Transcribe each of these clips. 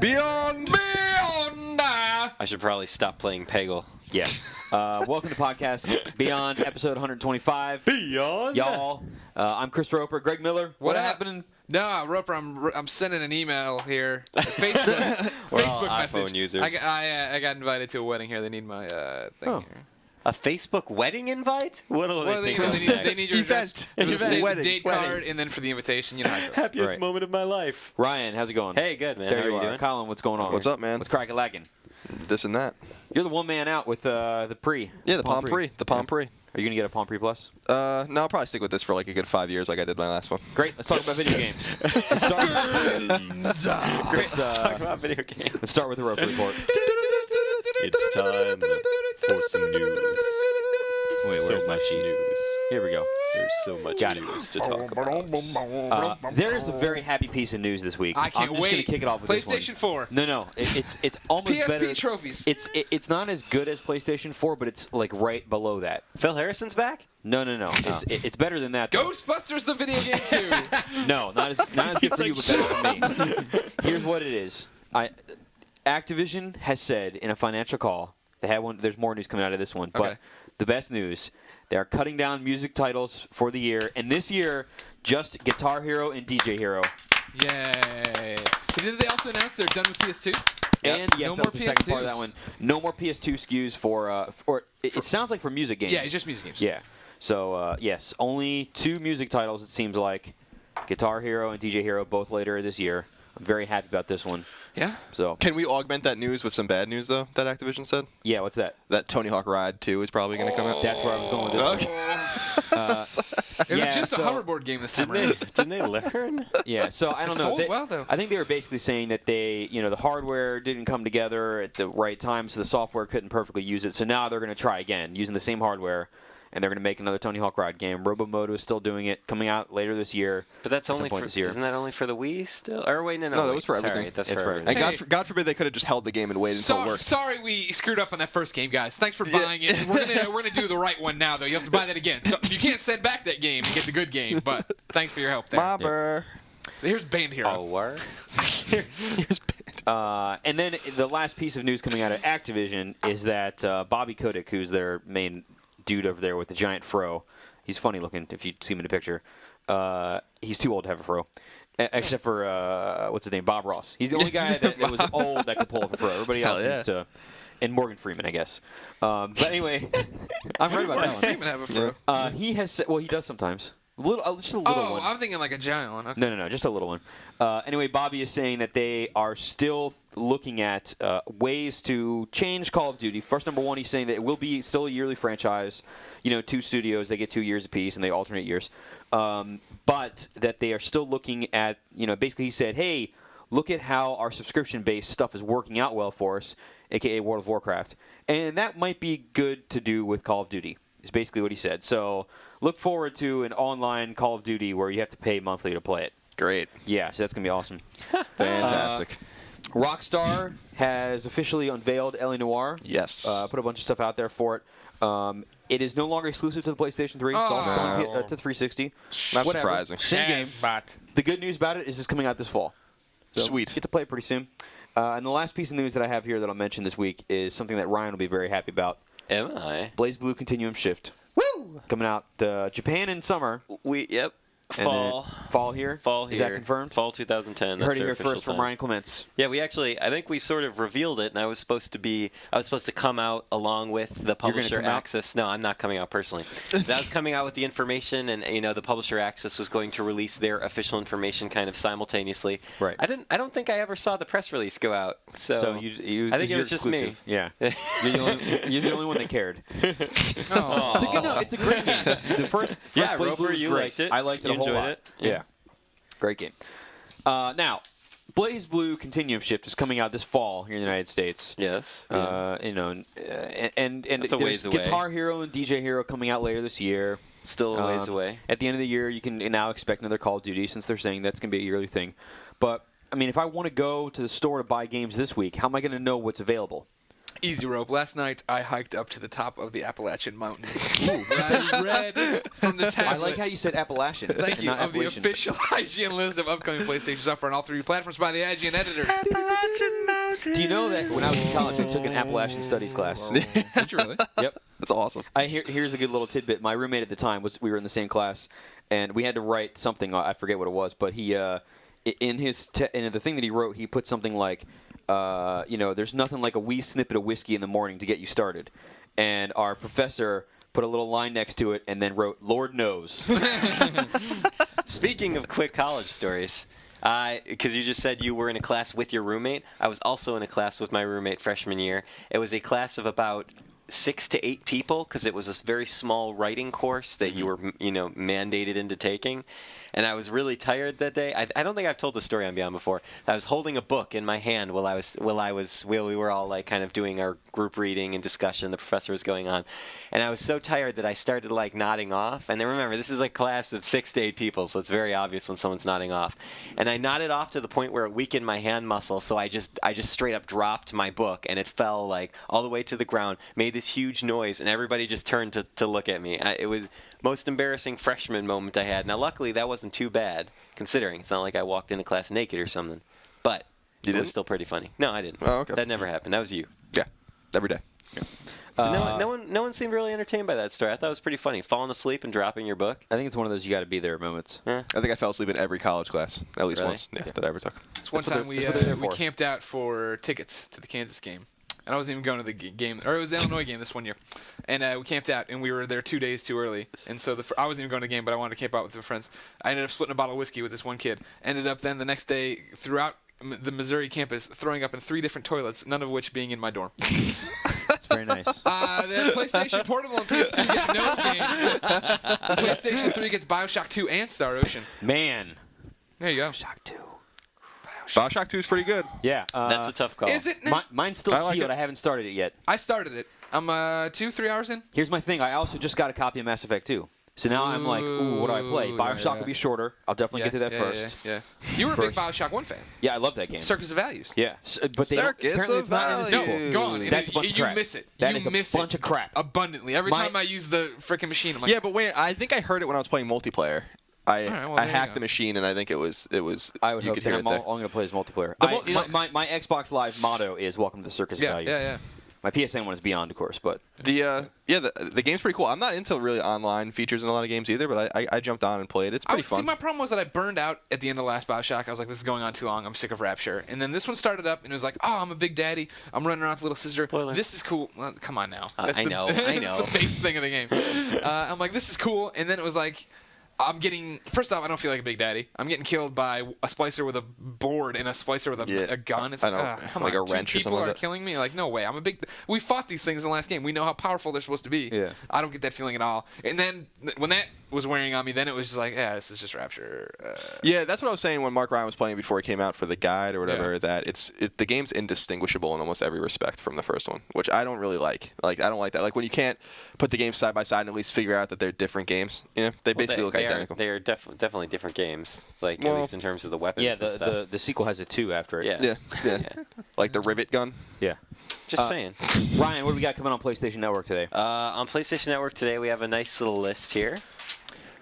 Beyond. I should probably stop playing Peggle. Yeah. Welcome to Podcast Beyond, episode 125. Beyond? Y'all, I'm Chris Roper. Greg Miller, what happening? No, Roper, I'm sending an email here. Facebook, We're all Facebook iPhone message. users. I got invited to a wedding here. They need my thing here. A Facebook wedding invite? What do Well, they they think? need your address for the save Wedding. date card, and then for the invitation, you know how it goes. Happiest Right. moment of my life. Ryan, how's it going? Hey, good, man. There How you are you are. doing? Colin, what's going on? What's up, man? What's crack-a-lackin'? This and that. You're the one man out with the Pre. Yeah, the Palm Pre. The Palm Pre. Are you going to get a Palm Pre Plus? No, I'll probably stick with this for like a good 5 years like I did my last one. Great. Let's talk about video games. Let's Talk about video games. let's start with the Roper Report. It's time for some news. Wait, where's my sheet? news? Here we go. There's so much Got it. news to talk about. There is a very happy piece of news this week. I can't I'm just wait. going to kick it off with this one. PlayStation 4. No. It's almost PSP better. trophies. It's not as good as PlayStation 4, but it's like right below that. Phil Harrison's back? No. It's better than that. Though. Ghostbusters, the video game too. No, not as good for you, but better for me. Here's what it is. Activision has said in a financial call, they had one. There's more news coming out of this one, but Okay. the best news, they are cutting down music titles for the year, and this year, just Guitar Hero and DJ Hero. Yay! Didn't they also announce they're done with PS2? And yes, No that was more the second part of that PS2s. one. No more PS2 SKUs for it sounds like for music games. Yeah, it's just music games. Yeah. So yes, only 2 music titles. It seems like Guitar Hero and DJ Hero both later this year. I'm very happy about this one. Yeah. So Can we augment that news with some bad news though? That Activision said yeah, what's that? that Tony Hawk Ride 2 is probably going to come out. That's where I was going with this. Okay. It Yeah, was just so- a hoverboard game this time Didn't around. they learn? Yeah, so I don't It know. sold well, though. I think they were basically saying that the hardware didn't come together at the right time, so the software couldn't perfectly use it. So now they're going to try again using the same hardware, and they're going to make another Tony Hawk Ride game. Robomoto is still doing it, coming out later this year. But that's at some only point for, this year. isn't that only for the Wii still? Or wait, no. No, that wait, was for sorry, everything. That's It's for for everything. And Hey. God forbid they could have just held the game and waited until it worked. Sorry we screwed up on that first game, guys. Thanks for buying it. We're gonna do the right one now, though. You have to buy that again. So you can't send back that game and get the good game. But thanks for your help there. Mobber. Here's Band Hero. Oh, word? Here's bad. And then the last piece of news coming out of Activision is that Bobby Kotick, who's their main dude over there with the giant fro, he's funny looking if you see him in the picture. He's too old to have a fro. Except for, what's his name, Bob Ross. He's the only guy that was old that could pull off a fro. Everybody else Hell yeah. needs to. And Morgan Freeman, I guess. But anyway, I'm right about that one. Even have a fro. He has said, well, he does sometimes. Just a little Oh, one. I'm thinking like a giant one. Okay. No, just a little one. Anyway, Bobby is saying that they are still looking at ways to change Call of Duty. First, number one, he's saying that it will be still a yearly franchise. 2 studios, they get 2 years apiece, and they alternate years. But that they are still looking at, basically he said, hey, look at how our subscription-based stuff is working out well for us, a.k.a. World of Warcraft. And that might be good to do with Call of Duty, is basically what he said. So look forward to an online Call of Duty where you have to pay monthly to play it. Great. Yeah, so that's going to be awesome. Fantastic. Rockstar has officially unveiled L.A. Noire. Yes. Put a bunch of stuff out there for it. It is no longer exclusive to the PlayStation 3. It's also going to 360. Not Whatever. surprising. Same game. But The good news about it is it's coming out this fall. So Sweet. Get to play it pretty soon. And the last piece of news that I have here that I'll mention this week is something that Ryan will be very happy about. Am I? Blaze Blue Continuum Shift. Woo! Coming out Japan in summer. Yep. And then fall here. Fall here. Is that confirmed? Fall 2010. You heard That's it their here official first from time. Ryan Clements. Yeah, I think we sort of revealed it, and I was supposed to come out along with the publisher come out? access. No, I'm not coming out personally. That was coming out with the information, and the publisher access was going to release their official information kind of simultaneously. Right. I don't think I ever saw the press release go out. So, you I think it you're was just me. exclusive. Yeah. you're the only one that cared. oh, It's a great game. The first Yeah, Blaze Roper, Blue was you great. liked it. I liked it You a whole enjoyed lot. it? Yeah. Great game. Now, Blaze Blue Continuum Shift is coming out this fall here in the United States. Yes. And That's a ways there's away. Guitar Hero and DJ Hero coming out later this year. Still a ways away. At the end of the year, you can now expect another Call of Duty since they're saying that's going to be a yearly thing. But, I mean, if I want to go to the store to buy games this week, how am I going to know what's available? Easy rope. Last night, I hiked up to the top of the Appalachian Mountains. I read from the tablet. I like how you said Appalachian. Thank and you. not Of the Appalachian. official IGN list of upcoming PlayStation software on all 3 platforms by the IGN editors. Do you know that when I was in college, I took an Appalachian Studies class? Did you really? Yep. That's awesome. Here's a good little tidbit. My roommate at the time we were in the same class, and we had to write something. I forget what it was, but he in the thing that he wrote, he put something like, there's nothing like a wee snippet of whiskey in the morning to get you started. And our professor put a little line next to it and then wrote, Lord knows. Speaking of quick college stories, because you just said you were in a class with your roommate, I was also in a class with my roommate freshman year. It was a class of about 6 to 8 people because it was a very small writing course that you were, mandated into taking. And I was really tired that day. I don't think I've told the story on Beyond before. I was holding a book in my hand while we were all like kind of doing our group reading and discussion. The professor was going on, and I was so tired that I started like nodding off. And then remember, this is a class of 6 to 8 people, so it's very obvious when someone's nodding off. And I nodded off to the point where it weakened my hand muscle, so I just straight up dropped my book, and it fell like all the way to the ground, made this huge noise, and everybody just turned to look at me. It was most embarrassing freshman moment I had. Now, luckily, that wasn't too bad, considering it's not like I walked into class naked or something. But You it was didn't? still pretty funny. No, I didn't. Oh, okay. That never happened. That was you. Yeah, every day. No one seemed really entertained by that story. I thought it was pretty funny. Falling asleep and dropping your book. I think it's one of those you got to be there moments. Yeah. I think I fell asleep in every college class, at least Really? once, that I ever took. It's one That's what time they're there we for. camped out for tickets to the Kansas game. And I wasn't even going to the game, or it was the Illinois game this one year. And we camped out, and we were there 2 days too early. And so I wasn't even going to the game, but I wanted to camp out with my friends. I ended up splitting a bottle of whiskey with this one kid. Ended up then the next day throughout the Missouri campus throwing up in 3 different toilets, none of which being in my dorm. That's very nice. The PlayStation Portable and PS2 get no games. The PlayStation 3 gets Bioshock 2 and Star Ocean. Man. There you go. Shock 2. Bioshock 2 is pretty good. Yeah. That's a tough call. Is it? Mine's still I like sealed. it. I haven't started it yet. I started it. I'm 2-3 hours in. Here's my thing. I also just got a copy of Mass Effect 2. So now I'm like, ooh, what do I play? Ooh, Bioshock yeah. will be shorter. I'll definitely get to that first. Yeah. You were a big First. Bioshock 1 fan. Yeah, I love that game. Circus of Values. Yeah, but they don't, Circus apparently of it's not in the Values. sequel. No, go on. That's a bunch of you crap. miss it. That you is a miss bunch of crap. Abundantly. Every My- time I use the freaking machine, I'm like, Yeah, but wait, I think I heard it when I was playing multiplayer. I right, well, I there you hacked go. the machine, and I think it was I would you hope could that hear I'm it there. all going to play is multiplayer. The My Xbox Live motto is "Welcome to the Circus of yeah, Value." yeah. My PSN one is Beyond, of course, but The game's pretty cool. I'm not into really online features in a lot of games either, but I jumped on and played. It's pretty See, fun. my problem was that I burned out at the end of last Bioshock. I was like, this is going on too long. I'm sick of Rapture. And then this one started up, and it was like, oh, I'm a big daddy. I'm running around with little sister. Spoiler. This is cool. Well, come on now. I know. That's the base thing of the game. I'm like, this is cool. And then it was like, first off, I don't feel like a big daddy. I'm getting killed by a splicer with a board and a splicer with a gun. It's I like, know, come like on, a wrench or people something like are that. killing me. Like, no way. We fought these things in the last game. We know how powerful they're supposed to be. Yeah. I don't get that feeling at all. And then when that was wearing on me, then it was just like, yeah, this is just Rapture. Yeah, that's what I was saying when Mark Ryan was playing before he came out for the guide or whatever. Yeah. That the game's indistinguishable in almost every respect from the first one, which I don't really like. Like I don't like that. Like when you can't put the games side by side and at least figure out that they're different games. You know, they basically look identical. They are definitely different games. Like Well, at least in terms of the weapons yeah, and stuff. the sequel has a 2 after it. Yeah. Yeah. Like the rivet gun. Yeah. Just saying. Ryan, what do we got coming on PlayStation Network today? On PlayStation Network today, we have a nice little list here.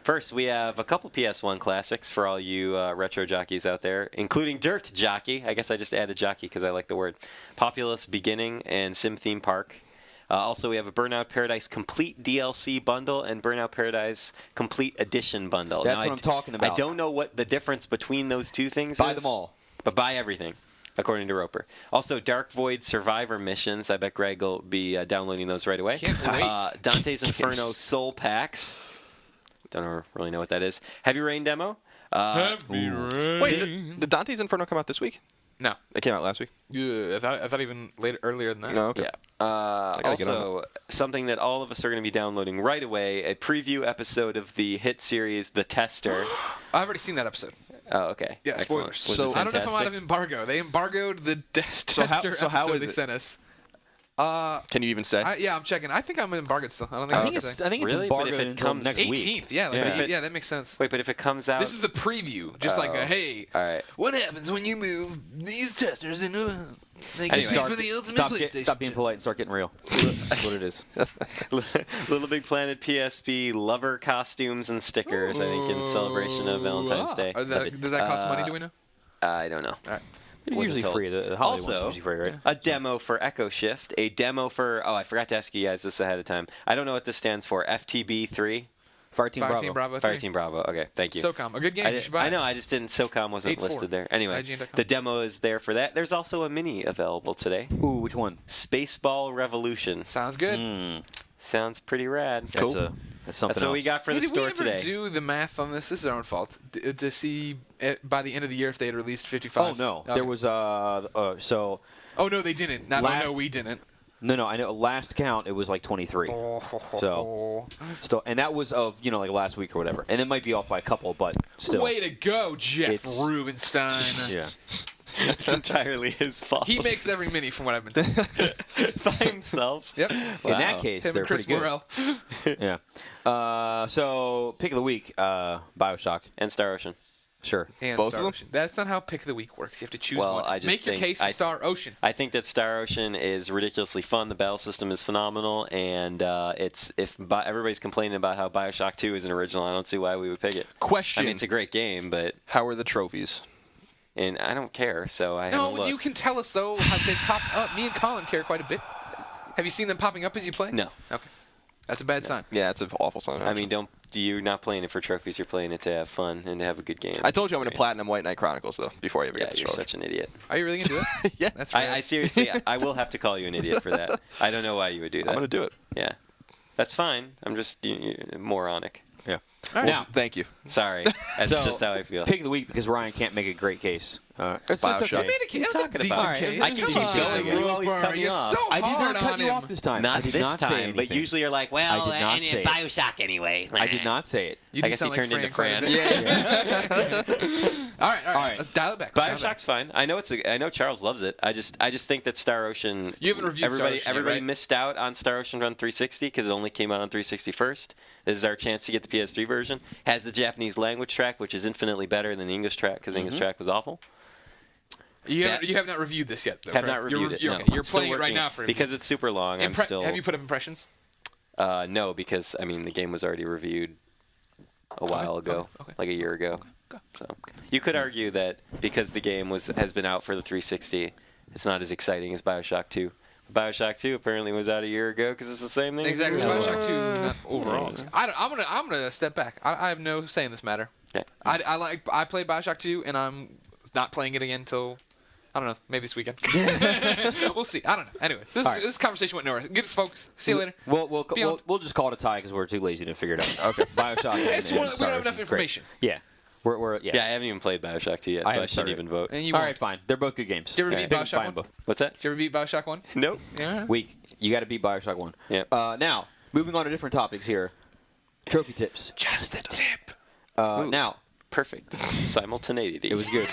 First, we have a couple PS1 classics for all you retro jockeys out there, including Dirt Jockey. I guess I just added jockey because I like the word. Populous Beginning and Sim Theme Park. Also, we have a Burnout Paradise Complete DLC bundle and Burnout Paradise Complete Edition bundle. That's Now, what I'm talking about. I don't know what the difference between those two things Buy is. them all. But buy everything, according to Roper. Also, Dark Void Survivor missions. I bet Greg will be downloading those right away. Can't wait. Dante's Inferno Soul Packs. Don't really know what that is. Heavy Rain demo. Wait, did Dante's Inferno come out this week? No. It came out last week. I thought even earlier than that. No, okay. Yeah. gotta get on Also, something that all of us are going to be downloading right away, a preview episode of the hit series The Tester. I've already seen that episode. Oh, okay. Yeah, Excellent. spoilers. Was So- it I don't know if I'm out fantastic? of embargo. They embargoed the Tester So how episode is they it? sent us. Can you even say? Yeah, I'm checking. I think I'm embargoed still. I don't think I think it's Really? But embargoed if it until comes next 18th. week. Yeah, like, Yeah. that makes sense. Wait, but if it comes out, This is the preview. Just like, hey, all right. what happens when you move these testers into they Anyway. can for the ultimate PlayStation? Stop being polite and start getting real. That's what it is. Little Big Planet PSP lover costumes and stickers, I think, in celebration of Valentine's Day. Does that cost money, do we know? I don't know. All right. They're Wasn't usually told. free. The holiday ones Also, are usually free, right? a demo for Echo Shift, a demo for, I forgot to ask you guys this ahead of time. I don't know what this stands for. FTB3? Fire Team Fire Team Bravo. Bravo 3. Fire Team Bravo. Okay, thank you. SOCOM, a good game. You should buy I it. know, I just didn't. SOCOM wasn't 8-4. listed there. Anyway, IGN.com. the demo is there for that. There's also a mini available today. Ooh, which one? Spaceball Revolution. Sounds good. Sounds pretty rad. That's something That's else. what we got for Hey, the did we store ever today. do the math on this? This is our own fault. To see by the end of the year if they had released 55. Oh no, Okay. there was so Oh no, they didn't. No, Last- we didn't. no. I know last count it was like 23. So still, and that was of like last week or whatever, and it might be off by a couple, but still. Way to go, Jeff It's- Rubenstein. Yeah. It's entirely his fault. He makes every mini from what I've been told. by himself. Yep. In that case, Him they're and Chris pretty Morrell. good. Yeah. So pick of the week, BioShock. And Star Ocean. Sure. And Both Star of them? Ocean. That's not how pick of the week works. You have to choose Well, one. I just Make your think case for Star Ocean. I think that Star Ocean is ridiculously fun. The battle system is phenomenal, and everybody's complaining about how BioShock 2 is an original, I don't see why we would pick it. Question. I mean, it's a great game, but How are the trophies? and I don't care, so I No, haven't looked. you can tell us though how they pop up. Me and Colin care quite a bit. Have you seen them popping up as you play? No. Okay. That's a bad sign. Yeah, it's an awful sign. I mean, you're not playing it for trophies. You're playing it to have fun and to have a good game. I told you I'm going to experience. platinum White Knight Chronicles though before I ever Yeah, get to you're trophy. such an idiot. Are you really gonna do it? Yeah, That's right. I seriously, I will have to call you an idiot for that. I don't know why you would do that. I'm going to do it. Yeah, that's fine. I'm just you're moronic. Yeah. All right. Now, Thank you. Sorry, that's so, just how I feel. pick of the week because Ryan can't make a great case. It's BioShock. okay. You made a case. That was a talking decent about? All right, case. I can Come keep on, going. You always Wilbur, cut me You're off. so I did hard not cut on you him. off this time. I Not did this not say time, but anything. usually you're like, well, I did not say it. BioShock anyway. I did not say it. You I do guess sound he like turned into quite a Fran. bit. All right. Let's dial it back. BioShock's fine. I know Charles loves it. I just think that Star Ocean. You haven't reviewed Star Ocean yet, Everybody right? missed out on Star Ocean on 360 because it only came out on 360 first. This is our chance to get the PS3 version. Has the Japanese language track, which is infinitely better than the English track because the English track was awful. You have not reviewed this yet, though. Have correct? not reviewed it. You're, No. okay. You're I'm still playing it right working now for because it's super long. I'm still. Have you put up impressions? No, because I mean the game was already reviewed a while ago, okay. like a year ago. So you could argue that because the game has been out for the 360, it's not as exciting as BioShock 2. BioShock 2 apparently was out a year ago because it's the same thing. Exactly. No. BioShock 2 is not overall. I'm gonna step back. I have no say in this matter. Okay. I played BioShock 2 and I'm not playing it again until I don't know, maybe this weekend. We'll see. I don't know. Anyway, this conversation went nowhere. Good folks. See you later. We'll just call it a tie because we're too lazy to figure it out. Okay. BioShock. It's and one, we Star don't have enough Ocean. information. Great. Yeah. We're Yeah, I haven't even played BioShock 2 yet, so I haven't shouldn't started. even vote. And you All won't. right, fine. They're both good games. Did you ever Okay. beat Buy BioShock 1? them both. What's that? Did you ever beat BioShock 1? Nope. Yeah. Week. You got to beat BioShock 1. Yeah. Now, moving on to different topics here. Trophy tips. Just the tip. Now, Perfect. Simultaneity. it was good.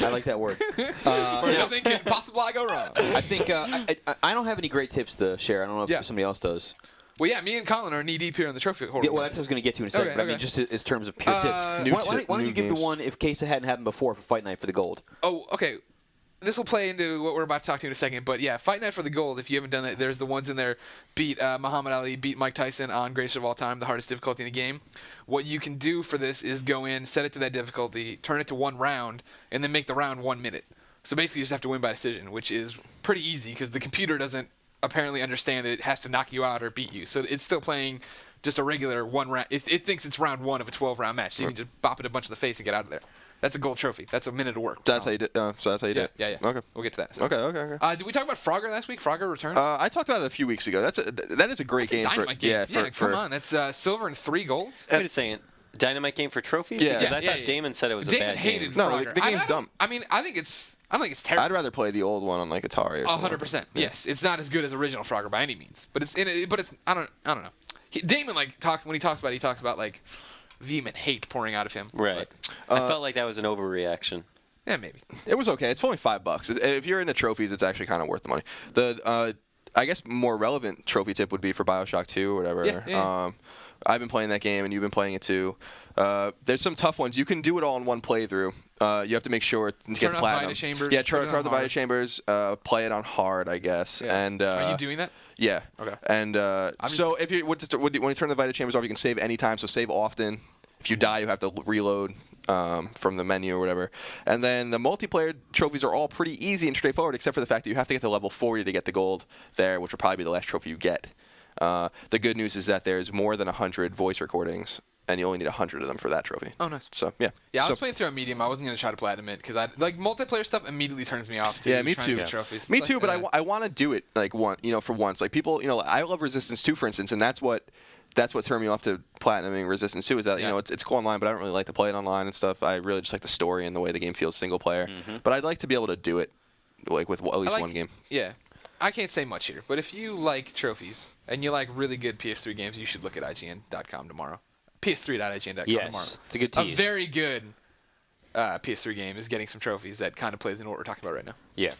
I like that word. Nothing can possibly go wrong. I think I don't have any great tips to share. I don't know if Yeah. somebody else does. Well, yeah, me and Colin are knee deep here in the trophy horror. Yeah, well, that's what I was going to get to in a second. Okay, but I mean, okay. just as terms of pure tips. Why don't you give games. the one if case it hadn't happened before for Fight Night for the gold? Oh, okay. This will play into what we're about to talk to in a second. But yeah, Fight Night for the gold. If you haven't done that, there's the ones in there. Beat Muhammad Ali, beat Mike Tyson on Greatest of All Time, the hardest difficulty in the game. What you can do for this is go in, set it to that difficulty, turn it to 1 round, and then make the round 1 minute. So basically, you just have to win by decision, which is pretty easy because the computer doesn't apparently understand that it has to knock you out or beat you. So it's still playing just a regular 1 round. It thinks it's round 1 of a 12-round match. So you can just bop it a bunch in the face and get out of there. That's a gold trophy. That's a minute of work. That's how you did. So that's how you did. Yeah. Okay. We'll get to that. Okay. Did we talk about Frogger last week? Frogger returns. I talked about it a few weeks ago. That is a great game. Dynamite game. Yeah, come on. That's silver and 3 golds. Wait a second. Dynamite game for trophies? Yeah. Because I Yeah, thought yeah. Damon said it was Damon a bad hated game. No, Frogger. the game's dumb. I think it's terrible. I'd rather play the old one on like Atari or something. 100%. Yes, it's not as good as original Frogger by any means, but it's I don't know. Damon when he talks about it, he talks about like vehement hate pouring out of him. Right. I felt like that was an overreaction. Yeah, maybe. It was okay. It's only $5. If you're into trophies, it's actually kind of worth the money. I guess more relevant trophy tip would be for BioShock 2 or whatever. Yeah. I've been playing that game, and you've been playing it too. There's some tough ones. You can do it all in one playthrough. You have to make sure to get the platinum. Vita chambers, yeah, turn the Vita chambers. Play it on hard, I guess. Yeah. And are you doing that? Yeah. Okay. And so if you when you turn the Vita chambers off, you can save anytime. So save often. If you die, you have to reload from the menu or whatever. And then the multiplayer trophies are all pretty easy and straightforward, except for the fact that you have to get to level 40 to get the gold there, which will probably be the last trophy you get. The good news is that there's more than 100 voice recordings, and you only need 100 of them for that trophy. Oh, nice. So, yeah. Yeah, I was playing through on medium. I wasn't going to try to platinum it because multiplayer stuff immediately turns me off too. Yeah, me too. Trophies. Me too, but I want to do it for once. Like people, I love Resistance 2 for instance, and that's what turned me off to platinuming Resistance 2 is that it's cool online, but I don't really like to play it online and stuff. I really just like the story and the way the game feels single player. Mm-hmm. But I'd like to be able to do it like with at least one game. Yeah. I can't say much here, but if you like trophies and you like really good PS3 games, you should look at IGN.com tomorrow. PS3.IGN.com tomorrow. Yes, it's a good tease. A very good PS3 game is getting some trophies that kind of plays into what we're talking about right now. Yeah.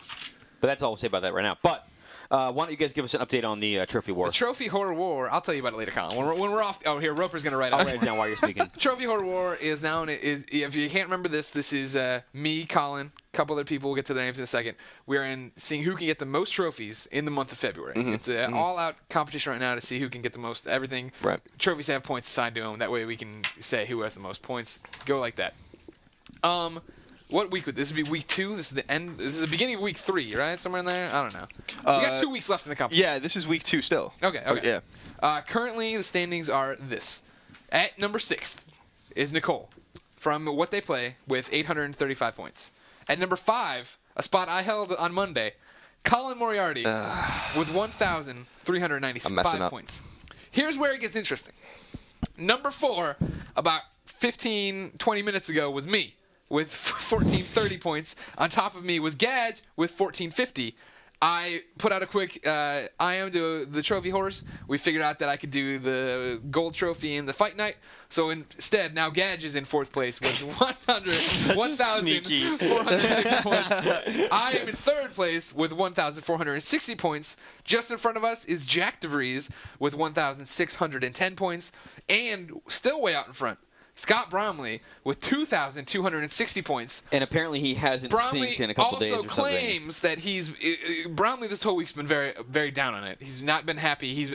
But that's all we'll say about that right now. But why don't you guys give us an update on the Trophy War? The Trophy Horror War, I'll tell you about it later, Colin. When we're off, here, Roper's going to write it. I'll write it down while you're speaking. Trophy Horror War is now, if you can't remember this is me, Colin, a couple other people. We'll get to their names in a second. We're seeing who can get the most trophies in the month of February. Mm-hmm. It's an all-out competition right now to see who can get the most everything. Right. Trophies have points assigned to them. That way we can say who has the most points. Go like that. What week would this be? Week 2? This is the end. This is the beginning of week 3, right? Somewhere in there. I don't know. We got 2 weeks left in the competition. Yeah, this is week 2 still. Okay. Yeah. Currently, the standings are this: at number 6 is Nicole, from What They Play with 835 points. At number 5, a spot I held on Monday, Colin Moriarty with 1,395 points. Here's where it gets interesting. Number 4, about 15-20 minutes ago, was me with 1,430 points. On top of me was Gadge with 1,450. I put out a quick IM to the trophy horse. We figured out that I could do the gold trophy in the fight night. So instead, now Gadge is in 4th place with 1,460 points. I am in 3rd place with 1,460 points. Just in front of us is Jack DeVries with 1,610 points. And still way out in front, Scott Bromley with 2,260 points. And apparently he hasn't synced in a couple days or something. Bromley also claims that Bromley this whole week's been very, very down on it. He's not been happy. He's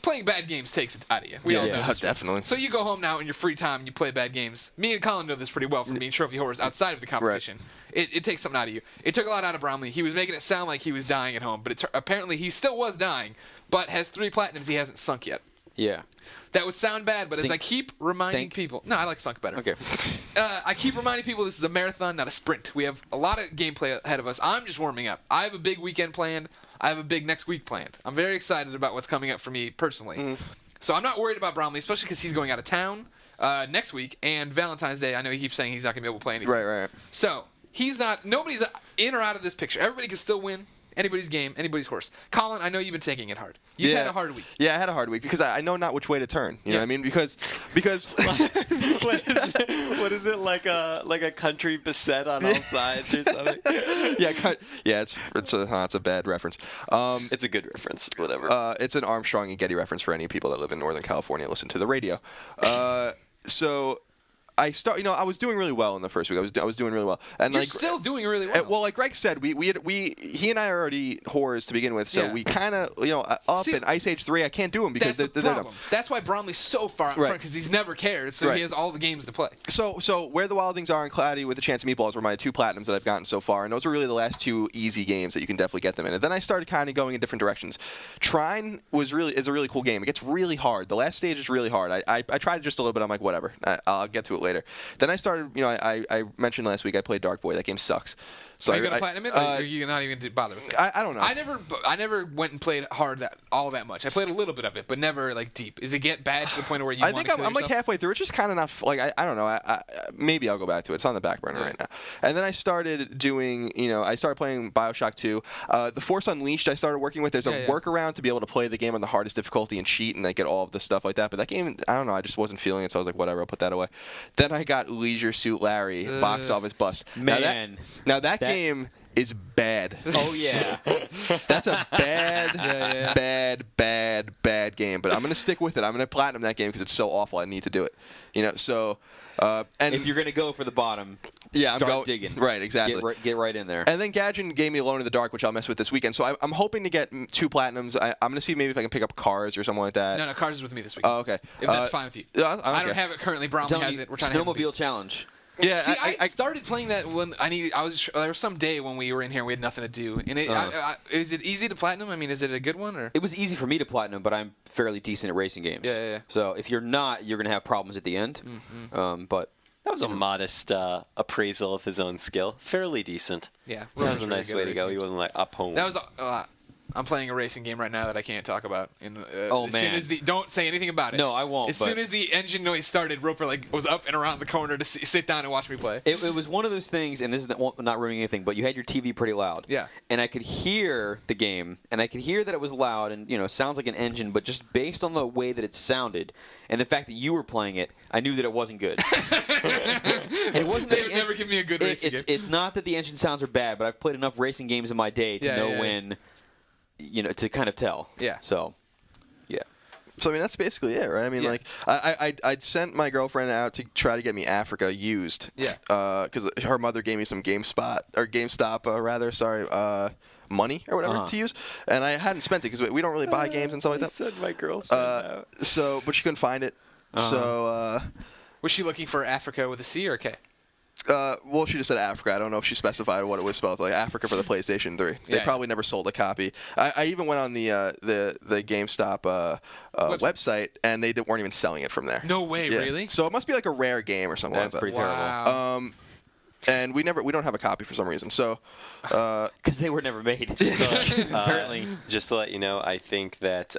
playing bad games takes it out of you. We all know this. Definitely. So you go home now in your free time and you play bad games. Me and Colin know this pretty well from being trophy horrors outside of the competition. Right. It takes something out of you. It took a lot out of Bromley. He was making it sound like he was dying at home, but apparently he still was dying, but has 3 platinums he hasn't sunk yet. Yeah. That would sound bad, but as I keep reminding people... No, I like sunk better. Okay. I keep reminding people this is a marathon, not a sprint. We have a lot of gameplay ahead of us. I'm just warming up. I have a big weekend planned. I have a big next week planned. I'm very excited about what's coming up for me personally. Mm-hmm. So I'm not worried about Bromley, especially because he's going out of town next week. And Valentine's Day, I know he keeps saying he's not going to be able to play anything. Right. So he's not... Nobody's in or out of this picture. Everybody can still win. Anybody's game, anybody's horse. Colin, I know you've been taking it hard. You've had a hard week. Yeah, I had a hard week because I know not which way to turn. You know what I mean? Because what is it like a country beset on all sides or something? It's a bad reference. It's a good reference. Whatever. It's an Armstrong and Getty reference for any people that live in Northern California. Listen to the radio. So. I was doing really well in the first week. I was doing really well, and you're still doing really well. Well, like Greg said, he and I are already whores to begin with, so we kind of in Ice Age 3. I can't do them because they're problem. That's why Bromley's so far out front because he's never cared, so he has all the games to play. So Where the Wild Things Are and Cloudy with a Chance of Meatballs were my 2 platinums that I've gotten so far, and those were really the last 2 easy games that you can definitely get them in. And then I started kind of going in different directions. Trine is a really cool game. It gets really hard. The last stage is really hard. I tried it just a little bit. I'm like, whatever. I'll get to it later. Then I started, I mentioned last week I played Dark Void. That game sucks. So are you going to platinum it, or are you not even bother with it? I don't know. I never went and played hard all that much. I played a little bit of it, but never like deep. Is it get bad to the point where you want to kill yourself? I'm like halfway through. It's just kind of not like I don't know. Maybe I'll go back to it. It's on the back burner right now. And then I started doing, I started playing BioShock 2. The Force Unleashed I started working with. There's a workaround to be able to play the game on the hardest difficulty and cheat and get all of the stuff like that. But that game, I don't know. I just wasn't feeling it, so I was like, whatever. I'll put that away. Then I got Leisure Suit Larry, box office bust. Man, now that game is bad. Oh yeah. That's a bad game. But I'm gonna stick with it. I'm gonna platinum that game because it's so awful. I need to do it. So. And if you're gonna go for the bottom, yeah, start digging. Right, exactly. Get right in there. And then Gadget gave me Alone in the Dark, which I'll mess with this weekend. So I'm hoping to get 2 platinums. I'm going to see maybe if I can pick up Cars or something like that. No, Cars is with me this weekend. Oh, okay. If that's fine with you. I don't have it currently. Bromley has it. We're trying to have it. Snowmobile Challenge. Yeah, see, I started playing that when there was some day when we were in here and we had nothing to do. And is it easy to platinum? I mean, is it a good one or? It was easy for me to platinum, but I'm fairly decent at racing games. Yeah. So if you're not, you're gonna have problems at the end. Mm-hmm. But that was a modest appraisal of his own skill. Fairly decent. Yeah, that was a nice way to go. He wasn't like up home. That was. I'm playing a racing game right now that I can't talk about. Man! Soon as don't say anything about it. No, I won't. As soon as the engine noise started, Roper was up and around the corner to sit down and watch me play. It was one of those things, and this is not ruining anything, but you had your TV pretty loud. Yeah. And I could hear the game, and I could hear that it was loud, and sounds like an engine, but just based on the way that it sounded, and the fact that you were playing it, I knew that it wasn't good. It wasn't. They would never give me a good racing game. It's not that the engine sounds are bad, but I've played enough racing games in my day to know when. To kind of tell. Yeah. So, yeah. So I mean that's basically it, right? I mean like I sent my girlfriend out to try to get me Africa used. Yeah. Because her mother gave me some GameStop money or whatever to use, and I hadn't spent it because we don't really buy games and stuff like that. I sent my girlfriend out. But she couldn't find it. So. Was she looking for Africa with a C or a K? Well, she just said Africa. I don't know if she specified what it was spelled. Like Africa for the PlayStation 3. They probably never sold a copy. I even went on the GameStop website, and they weren't even selling it from there. No way, really? So it must be like a rare game or something That's like that. pretty terrible. Wow. And we don't have a copy for some reason. So. Because they were never made. So, apparently. Just to let you know, I think that.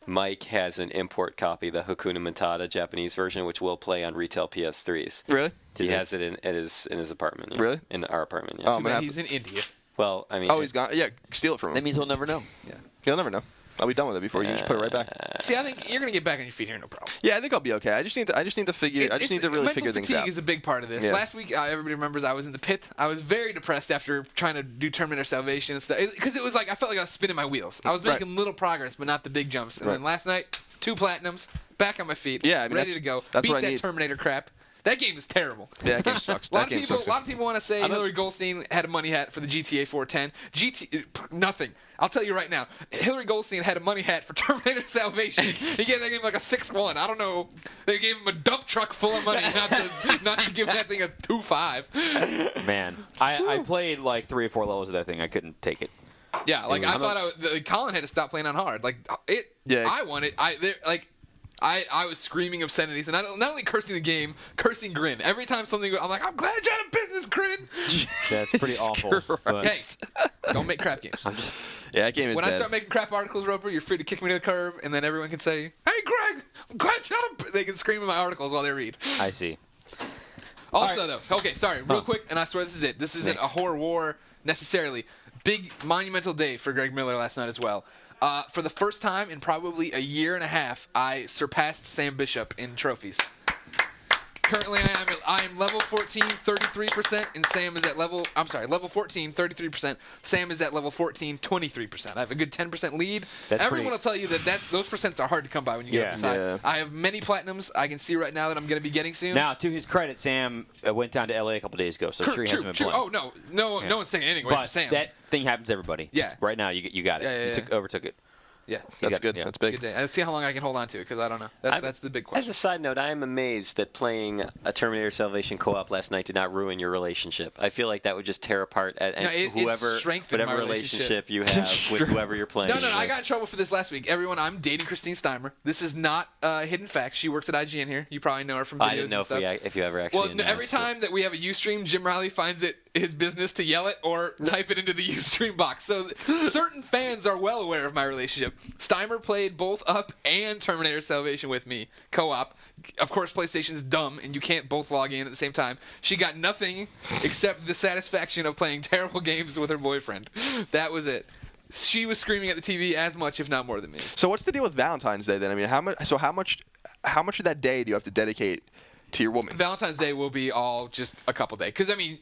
Mike has an import copy, the Hakuna Matata Japanese version, which will play on retail PS3s. Really? He has it in his apartment. Yeah. Really? In our apartment. Yeah. Oh, Too bad he's in India. Well, I mean. Oh, he's gone. Yeah, steal it from him. That means he'll never know. Yeah. He'll never know. I'll be done with it before you just put it right back. See, I think you're gonna get back on your feet here, no problem. Yeah, I think I'll be okay. I just need to really figure things out. Mental fatigue is a big part of this. Yeah. Last week, everybody remembers I was in the pit. I was very depressed after trying to do Terminator Salvation and stuff because it was like I felt like I was spinning my wheels. I was making little progress, but not the big jumps. And then last night, 2 platinums, back on my feet, ready to go. That's Beat what I that need. That crap. That game is terrible. Yeah, that game sucks. A lot of people want to say Hillary Goldstein had a money hat for the GTA 410. Nothing. I'll tell you right now. Hillary Goldstein had a money hat for Terminator Salvation. He gave that game like a 6-1. I don't know. They gave him a dump truck full of money not to give that thing a 2.5. Man, I played like 3 or 4 levels of that thing. I couldn't take it. Yeah, like I thought Colin had to stop playing on hard. Like it. Yeah. I won it. I was screaming obscenities, and not only cursing the game, cursing Grin. Every time something, I'm like, I'm glad you're out of business, Grin. That's pretty awful. But hey, don't make crap games. Yeah, that game is When bad. I start making crap articles, Roper, you're free to kick me to the curb, and then everyone can say, hey, Greg, I'm glad you're out of... They can scream in my articles while they read. I see. Also, though, okay, sorry, real quick, and I swear this is it. This isn't a horror war necessarily. Big monumental day for Greg Miller last night as well. For the first time in probably a year and a half, I surpassed Sam Bishop in trophies. Currently, I am level 14, 33%, and Sam is at level 14, 33%. Sam is at level 14, 23%. I have a good 10% lead. Everyone will tell you that those percents are hard to come by when you get up the side. Yeah. I have many platinums. I can see right now that I'm going to be getting soon. Now, to his credit, Sam went down to L.A. a couple days ago, so I'm sure he hasn't been playing. Oh, no one's saying anything away from But Sam. that thing happens to everybody. Yeah. Just right now, you got it. Yeah. You overtook it. Yeah. That's good. Yeah. That's big. Good day. Let's see how long I can hold on to it, because I don't know. That's the big question. As a side note, I am amazed that playing a Terminator Salvation co-op last night did not ruin your relationship. I feel like that would just tear apart whatever relationship you have with whoever you're playing. No, I got in trouble for this last week. Everyone, I'm dating Christine Steimer. This is not a hidden fact. She works at IGN here. You probably know her from videos I didn't know and stuff. if you ever actually Well, every time that we have a Ustream, Jim Riley finds it his business to yell it or type it into the Ustream box. So certain fans are well aware of my relationship. Steimer played both Up and Terminator Salvation with me, co-op. Of course, PlayStation's dumb, and you can't both log in at the same time. She got nothing except the satisfaction of playing terrible games with her boyfriend. That was it. She was screaming at the TV as much, if not more, than me. So what's the deal with Valentine's Day then? I mean, how much of that day do you have to dedicate to your woman? Valentine's Day will be all just a couple days. Because, I mean,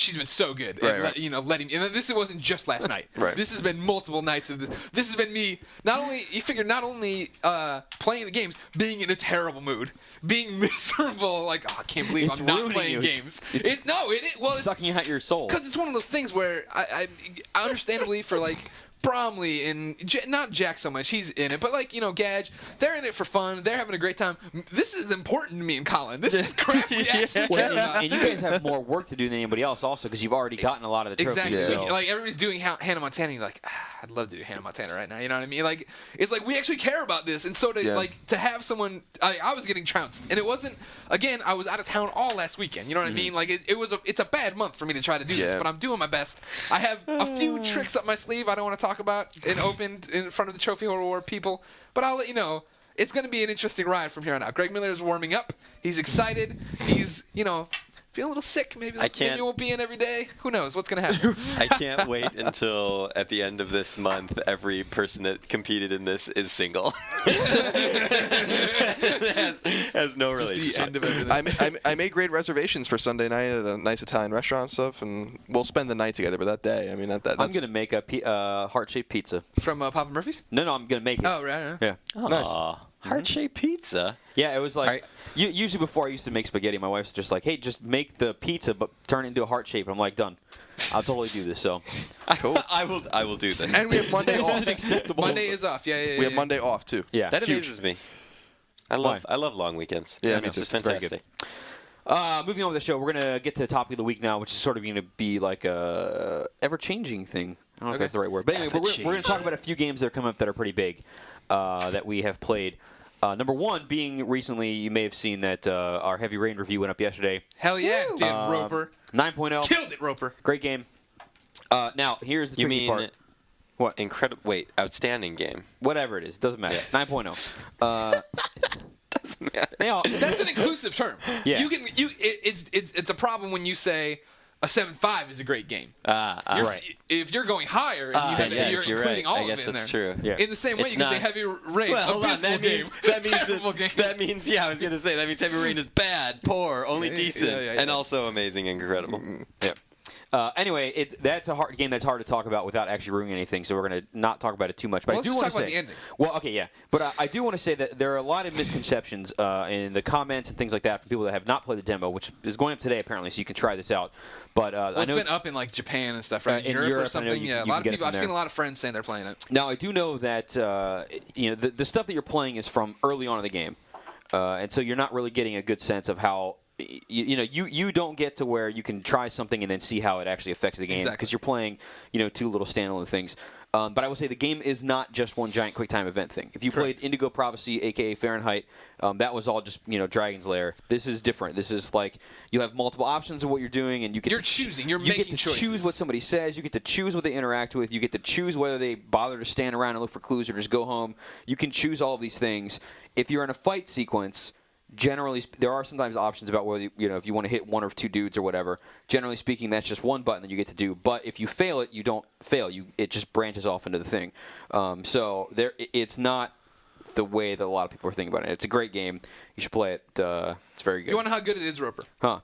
she's been so good. Right, And right. letting. And this wasn't just last night. Right. This has been multiple nights of this. This has been me. Not only playing the games, being in a terrible mood, being miserable. Like, oh, I can't believe It's I'm not ruining playing you. games. It's It's sucking out your soul. because it's one of those things where I understandably for like Bromley and not Jack so much, he's in it, but like Gadge, they're in it for fun. They're having a great time. This is important to me and Colin. This is crap we actually Well, care about. and you guys have more work to do than anybody else, also, because you've already gotten a lot of the trophies. Exactly. So. So, like everybody's doing Hannah Montana, and you're like, I'd love to do Hannah Montana right now. You know what I mean? Like it's like we actually care about this, and so to have someone, I was getting trounced, and it wasn't. Again, I was out of town all last weekend. You know what I mean? Like it's a bad month for me to try to do this, but I'm doing my best. I have a few tricks up my sleeve I don't want to talk about and opened in front of the Trophy Award people, but I'll let you know. It's going to be an interesting ride from here on out. Greg Miller is warming up. He's excited. He's feeling a little sick. Maybe he won't be in every day. Who knows what's going to happen? I can't wait until at the end of this month, every person that competed in this is single. has no Just relationship. the end of everything. I made great reservations for Sunday night at a nice Italian restaurant and stuff, and we'll spend the night together. But that day, I mean, that's I'm going to make a heart-shaped pizza. From Papa Murphy's? No, I'm going to make it. Oh, right. Yeah. Nice. Aw, heart-shaped pizza. Yeah, it was like usually before I used to make spaghetti, my wife's just like, "Hey, just make the pizza, but turn it into a heart shape." I'm like, "Done. I'll totally do this." So cool. I will do this. And we have Monday this off. is acceptable. Monday is off. Yeah. We have Monday off too. Yeah, That Huge. amazes me. I love long weekends. Yeah, it's me too. just It's very good. fantastic. Moving on with the show, we're gonna get to the topic of the week now, which is sort of going to be like a ever-changing thing. I don't know if that's the right word, but anyway, we're going to talk about a few games that are coming up that are pretty big that we have played. Number one being recently, you may have seen that our Heavy Rain review went up yesterday. Hell yeah, damn Roper. 9.0. Killed it, Roper. Great game. Now, here's the You tricky mean part. What? incredible? Wait, outstanding game. Whatever it is, doesn't matter. 9.0. Doesn't matter. That's an inclusive term. Yeah. It's a problem when you say a 7.5 is a great game. right. If you're going higher and Yes, you're you're including right. all I of guess it in that's there. true. Yeah. In the same way, It's you can say not- Heavy Rain, Well, hold on. abysmal That game, means terrible game. that means I was gonna say that means Heavy Rain is bad, poor, only Yeah, decent, yeah. and also amazing, incredible. Yeah. Anyway, that's a hard game that's hard to talk about without actually ruining anything, so we're going to not talk about it too much. But Well, I do let's want just to talk say, about the ending. Well, okay, yeah. But I do want to say that there are a lot of misconceptions in the comments and things like that from people that have not played the demo, which is going up today apparently, so you can try this out. But Well, I it's know been up in like Japan and stuff, right? in Europe Europe, I or know something. you Yeah, a can lot of get it people. from I've there. seen a lot of friends saying they're playing it. Now I do know that the stuff that you're playing is from early on in the game, and so you're not really getting a good sense of how. You don't get to where you can try something and then see how it actually affects the game because you're playing, two little standalone things. But I will say the game is not just one giant QuickTime event thing. If you played Indigo Prophecy, aka Fahrenheit, that was all just Dragon's Lair. This is different. This is like you have multiple options of what you're doing, and You're choosing. You're making get to choices. choose what somebody says. You get to choose what they interact with. You get to choose whether they bother to stand around and look for clues or just go home. You can choose all of these things. If you're in a fight sequence. Generally, there are sometimes options about whether if you want to hit one or two dudes or whatever. Generally speaking, that's just one button that you get to do. But if you fail it, you don't fail. It just branches off into the thing. So it's not the way that a lot of people are thinking about it. It's a great game. You should play it. It's very good. You want to know how good it is, Roper? Huh?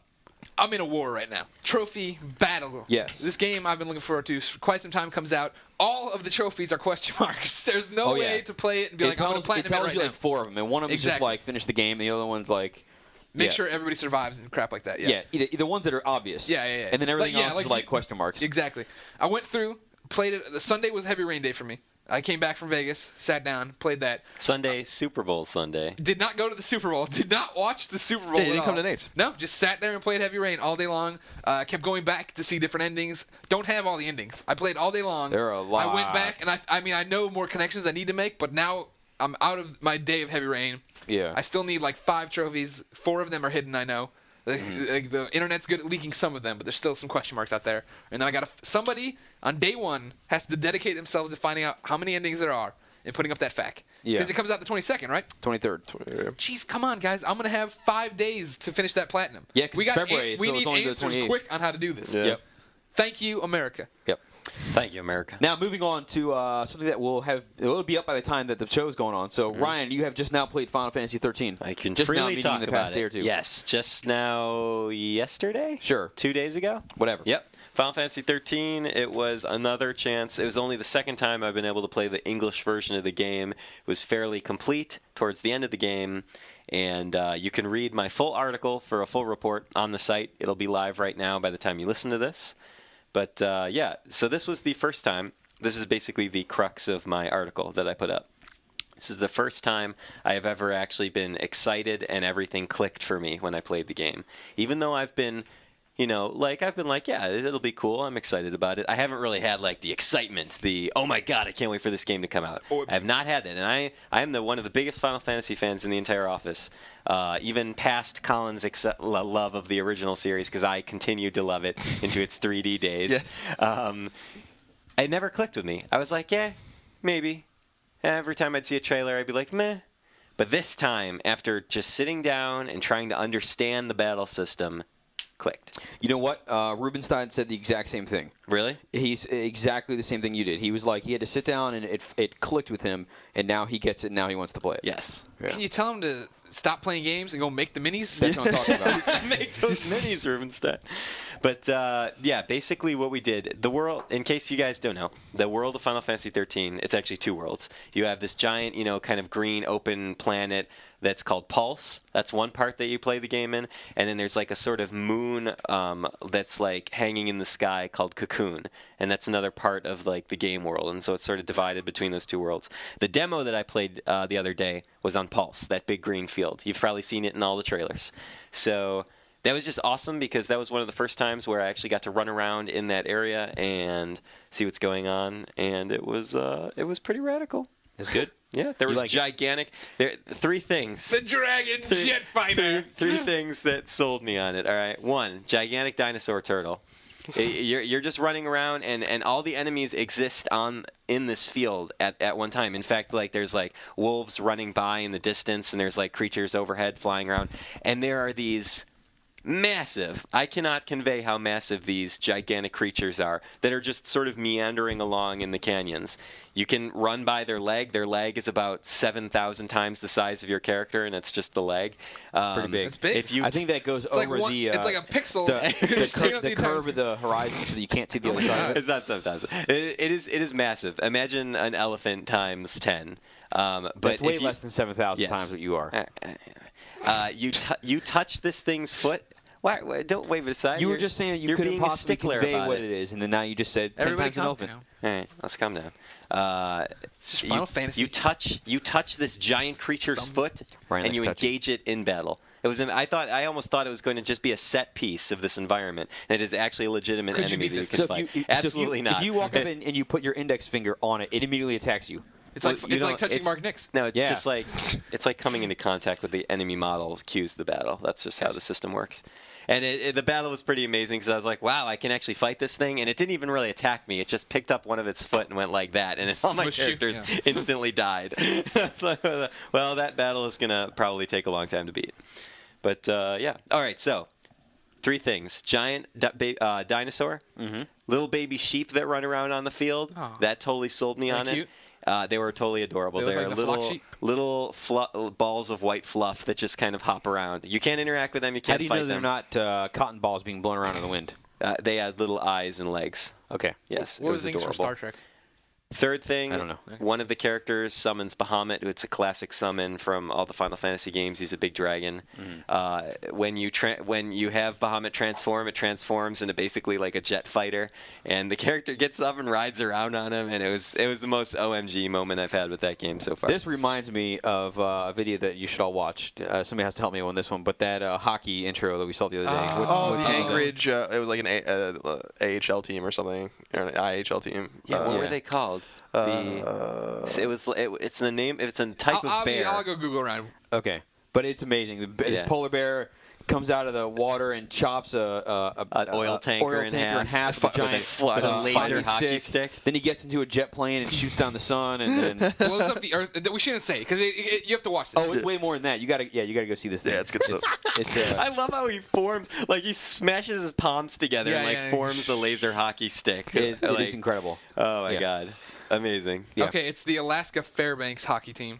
I'm in a war right now. Trophy battle. Yes. This game I've been looking forward to for quite some time comes out. All of the trophies are question marks. There's no way to play it and be like, I'm going to platinum it tells right you now. like 4 of them, and one of them is just Exactly. like finish the game, and the other one's like Make sure everybody survives and crap like that. Yeah. the ones that are obvious. Yeah. And then everything But, else is like question marks. Exactly. I went through, played it. The Sunday was a Heavy Rain day for me. I came back from Vegas, sat down, played that. Sunday, Super Bowl Sunday. Did not go to the Super Bowl. Did not watch the Super Bowl. Yeah, you at didn't come all. to Nate's. No, just sat there and played Heavy Rain all day long. Kept going back to see different endings. Don't have all the endings. I played all day long. There are a lot. I went back and I know more connections I need to make, but now I'm out of my day of Heavy Rain. Yeah. I still need like 5 trophies. 4 of them are hidden, I know. Like, the internet's good at leaking some of them, but there's still some question marks out there. And then I got somebody on day 1 has to dedicate themselves to finding out how many endings there are and putting up that fact. Yeah. Because it comes out the 22nd, right? 23rd. Jeez, come on, guys. I'm going to have 5 days to finish that platinum. Yeah, 'cause we it's got February, we so need it's only the answers 28th. quick on how to do this. Yeah. Yep. Thank you, America. Yep. Thank you, America. Now, moving on to something that will be up by the time that the show is going on. So, Ryan, you have just now played Final Fantasy XIII. I can just now, freely meaning talk in the about past day or it. two. Yes, just now yesterday? Sure. 2 days ago? Whatever. Yep. Final Fantasy XIII, it was another chance. It was only the second time I've been able to play the English version of the game. It was fairly complete towards the end of the game. And you can read my full article for a full report on the site. It'll be live right now by the time you listen to this. But yeah, so this was the first time. This is basically the crux of my article that I put up. This is the first time I have ever actually been excited and everything clicked for me when I played the game. Even though I've been, I've been like, yeah, it'll be cool. I'm excited about it. I haven't really had like the excitement, oh my god, I can't wait for this game to come out. I have not had that, and I am one of the biggest Final Fantasy fans in the entire office, even past Colin's love of the original series, because I continued to love it into its 3D days. Yeah. It never clicked with me. I was like, yeah, maybe. Every time I'd see a trailer, I'd be like, meh. But this time, after just sitting down and trying to understand the battle system, clicked. You know what? Rubenstein said the exact same thing. Really? He's exactly the same thing you did. He was like, he had to sit down and it clicked with him, and now he gets it, and now he wants to play it. Yes. Yeah. Can you tell him to stop playing games and go make the minis? That's what I'm talking about. Make those minis, Rubenstein. But yeah, basically what we did, the world, in case you guys don't know, the world of Final Fantasy XIII, it's actually two worlds. You have this giant, kind of green open planet that's called Pulse. That's one part that you play the game in. And then there's like a sort of moon that's like hanging in the sky called Cocoon. And that's another part of like the game world. And so it's sort of divided between those two worlds. The demo that I played the other day was on Pulse, that big green field. You've probably seen it in all the trailers. So that was just awesome because that was one of the first times where I actually got to run around in that area and see what's going on. And it was pretty radical. It's good. Yeah, there was like gigantic. Three things. The Dragon Jet Fighter. Three things that sold me on it. All right, one, gigantic dinosaur turtle. You're just running around, and all the enemies exist in this field at one time. In fact, like there's like wolves running by in the distance, and there's like creatures overhead flying around, and there are these massive, I cannot convey how massive these gigantic creatures are that are just sort of meandering along in the canyons. You can run by their leg. Their leg is about 7,000 times the size of your character, and it's just the leg. It's pretty big. It's big. I think that goes It's over like the... it's like a pixel. the curve of the horizon so that you can't see the other side of it. It's not 7,000. It is massive. Imagine an elephant times 10. But it's way less than 7,000 times what you are. You touch this thing's foot. Why don't wave it aside. You were just saying that you couldn't possibly convey what it is, and then now you just said 10 Everybody times an elephant. All right, let's calm down. It's just Final Fantasy. You touch this giant creature's foot, Ryan and you likes engage it in battle. It was. I almost thought it was going to just be a set piece of this environment, and it is actually a legitimate Could you enemy beat that you this? can So fight. Absolutely not. If you walk up and you put your index finger on it, it immediately attacks you. It's like touching Mark Nix. No, it's Yeah. just like coming into contact with the enemy model cues the battle. That's just how the system works. And the battle was pretty amazing because I was like, wow, I can actually fight this thing. And it didn't even really attack me. It just picked up one of its foot and went like that. And all my Smush you, characters yeah. instantly died. So, well, that battle is going to probably take a long time to beat. But, yeah. All right, so 3 things. Giant dinosaur. Mm-hmm. Little baby sheep that run around on the field. Oh. That totally sold me on Cute? it. They were totally adorable. They look They're like the flock sheep? little balls of white fluff that just kind of hop around. You can't interact with them. You How can't do you fight know they're them. not cotton balls being blown around in the wind? They had little eyes and legs. Okay. Yes, What it was was things from adorable. Star Trek? Third thing, I don't know. one of the characters summons Bahamut. It's a classic summon from all the Final Fantasy games. He's a big dragon. When you have Bahamut transform, it transforms into basically like a jet fighter, and the character gets up and rides around on him, and it was the most OMG moment I've had with that game so far. This reminds me of a video that you should all watch. Somebody has to help me on this one, but that hockey intro that we saw the other day. Oh, What the team was that? Anchorage. It was like an AHL team or something, or an IHL team. Yeah, what were Yeah. they called? It's the name. It's a type of bear. I'll go Google around. Okay, but it's amazing. This Yeah. polar bear comes out of the water and chops An oil tanker in half. with a giant With a laser hockey stick. Then he gets into a jet plane and shoots down the sun, and then blows up the Earth. We shouldn't say because you have to watch this. oh, it's way more than that. You gotta go see this thing. Yeah, it's good stuff. I love how he forms, like he smashes his palms together and forms a laser hockey stick. It is incredible. Oh my god, amazing. Yeah. Okay, it's the Alaska Fairbanks hockey team.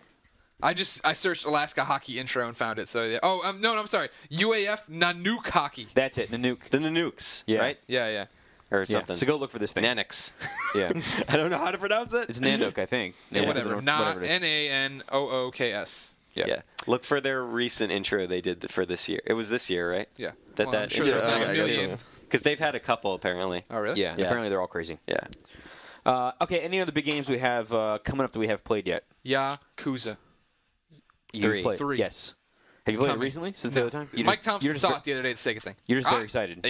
I searched Alaska hockey intro and found it. So yeah. Oh no, I'm sorry. UAF Nanook hockey. That's it, Nanook. The Nanooks, right? Yeah. Or Yeah. something. So go look for this thing. Nanooks. Yeah. I don't know how to pronounce it. It's Nanook, I think. Yeah, whatever. Whatever it is. Nanooks. Yeah. Look for their recent intro they did for this year. It was this year, right? Yeah. That I'm sure there's like a million. Because they've had a couple apparently. Oh really? Yeah. Apparently they're all crazy. Yeah. Okay. Any other big games we have coming up that we have played yet? Yakuza. You've played? Three. Yes. Have you played it coming. recently since the other time? Mike Thompson saw it the other day at the Sega thing. You're just very excited.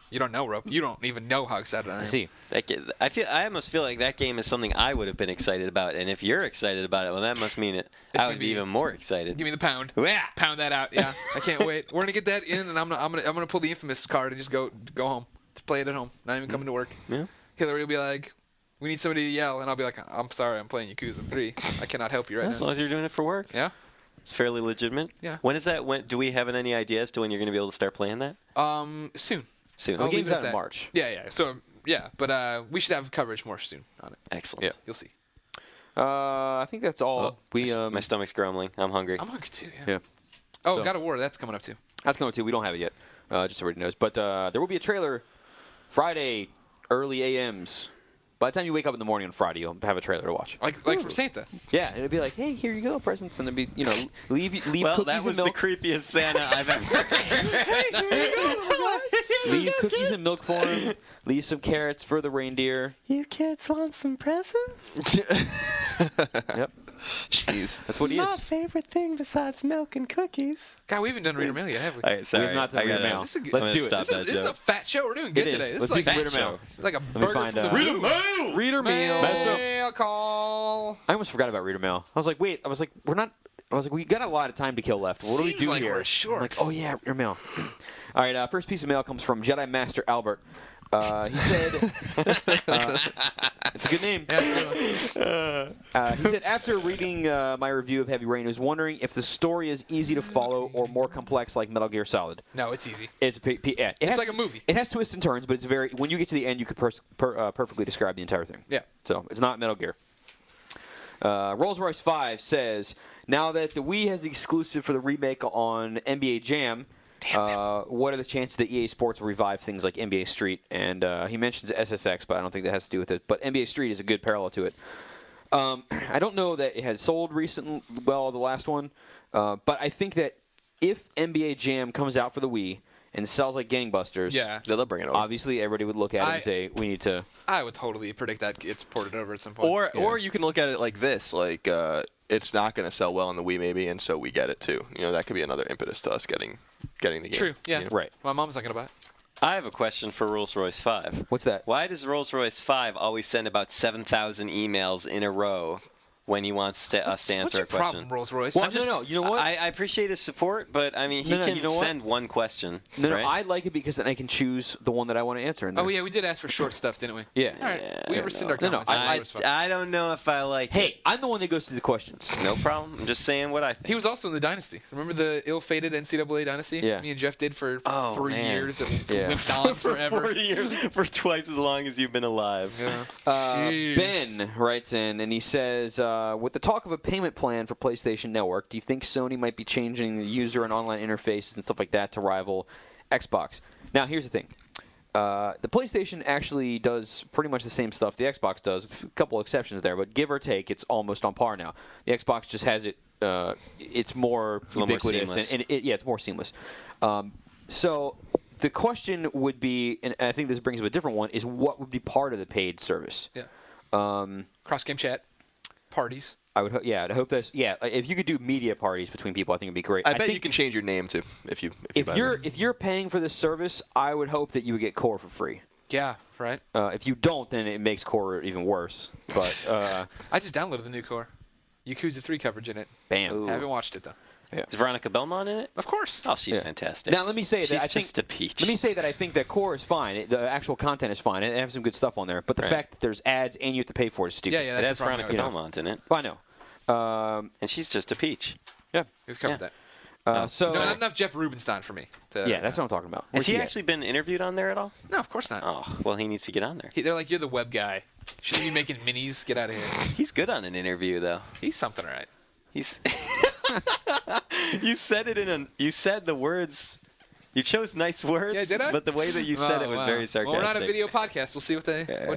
You don't know, Rob. You don't even know how excited I am. I see. I almost feel like that game is something I would have been excited about, and if you're excited about it, well, that must mean I would be even more excited. Give me the pound. Yeah. Pound that out. Yeah, I can't wait. We're gonna get that in, and I'm gonna pull the Infamous card and just go home. Just play it at home. Not even coming to work. Yeah. Hillary will be like, "We need somebody to yell," and I'll be like, "I'm sorry, I'm playing Yakuza 3. I cannot help you right As now." long as you're doing it for work. Yeah. It's fairly legitimate. Yeah. When is that? When do we have any idea as to when you're going to be able to start playing that? Soon. Soon. The I'll game's leave it out at in that. March. Yeah. So but we should have coverage more soon on it. Excellent. Yeah. You'll see. I think that's all. My stomach's grumbling. I'm hungry. I'm hungry too. Yeah. Yeah. Oh, So- God of War. That's coming up too. That's coming too. We don't have it yet. Just so everybody knows. But there will be a trailer Friday, early AMs. By the time you wake up in the morning on Friday, you'll have a trailer to watch. Like from Santa. Yeah, it'll be like, hey, here you go, presents, and it'll be, leave Well, cookies that was and milk. the creepiest Santa I've ever heard. Leave cookies and milk for him. Leave some carrots for the reindeer. You kids want some presents? Yep, Jeez. that's what he My is. favorite thing besides milk and cookies. God, we haven't done reader mail yet, have we? All right, sorry. We have not done I reader gotta- mail. This is a good- Let's I'm do gonna it. stop. This is a fat show. We're doing good It today. is. This Let's is do like some reader show. mail. like a me burger find, from the Reader room. Reader meal. Mail call. I almost forgot about reader mail. I was like, wait. I was like, we got a lot of time to kill left. What do we Seems do like here? we're short. I'm like, oh yeah, reader mail. All right, first piece of mail comes from Jedi Master Albert. He said, it's a good name. He said, after reading my review of Heavy Rain, I was wondering if the story is easy to follow or more complex like Metal Gear Solid. No, it's easy. It's It's like a movie. It has twists and turns, but it's when you get to the end, you could perfectly describe the entire thing. Yeah. So it's not Metal Gear. Rolls-Royce 5 says, now that the Wii has the exclusive for the remake on NBA Jam, what are the chances that EA Sports will revive things like NBA Street? And he mentions SSX, but I don't think that has to do with it. But NBA Street is a good parallel to it. I don't know that it has sold recently, the last one, but I think that if NBA Jam comes out for the Wii and sells like gangbusters, Yeah. They'll bring it over. obviously everybody would look at it and say, we need to... I would totally predict that it's ported over at some point. Or you can look at it like this, like it's not going to sell well on the Wii maybe, and so we get it too. That could be another impetus to us getting the game. True. Yeah. Right. My mom's not gonna buy it. I have a question for Rolls-Royce 5. What's that? Why does Rolls-Royce 5 always send about 7,000 emails in a row when he wants us to What's answer your a question? problem, Rolls-Royce? Well, no, you know what? I appreciate his support, but I mean, he No, can you know what? send one question. No, right? I like it because then I can choose the one that I want to answer in there. Oh yeah, we did ask for short stuff, didn't we? Yeah. All right. Yeah, We I rescind know. our No, no, comments. I don't know if I like it. Hey, I'm the one that goes through the questions. No problem. I'm just saying what I think. He was also in the Dynasty. Remember the ill-fated NCAA Dynasty? Yeah. Me and Jeff did for Oh, 3 man. years that Yeah. lived on forever. 4 years, for twice as long as you've been alive. Yeah. Jeez. Ben writes in and he says, with the talk of a payment plan for PlayStation Network, do you think Sony might be changing the user and online interfaces and stuff like that to rival Xbox? Now, here's the thing. The PlayStation actually does pretty much the same stuff the Xbox does, with a couple exceptions there, but give or take, it's almost on par now. The Xbox just has it, it's more a little more ubiquitous, seamless. and it's more seamless. So the question would be, and I think this brings up a different one, is what would be part of the paid service? Yeah. Um, Cross-game chat. Parties. I would, I'd hope that's, if you could do media parties between people, I think it'd be great. I bet think you can change your name too if you buy them. if you're paying for this service, I would hope that you would get Core for free. Yeah, right. If you don't, then it makes Core even worse. But I just downloaded the new Core. Yakuza 3 coverage in it. bam. Haven't watched it though. Yeah. Is Veronica Belmont in it? Of course. Oh, she's Yeah. fantastic. Now let me say She's that I think just a peach. Let me say that I think that core is fine. The actual content is fine. It has some good stuff on there. But the Right. fact that there's ads and you have to pay for it is stupid. Yeah, It that's has the problem. Veronica Belmont in it, I know. and she's just a peach. Yeah. We've covered Yeah. that. So No, not enough Jeff Rubenstein for me. yeah, that's what I'm talking about. Has Where's he at? actually been interviewed on there at all? No, of course not. Oh, well, he needs to get on there. They're like, you're the web guy. Shouldn't you be making minis? Get out of here. He's good on an interview, though. He's something, all right. He's. You said it you said the words. You chose nice words. Yeah, did I? But the way that you said it was very sarcastic. Well, we're not a video podcast. We'll see what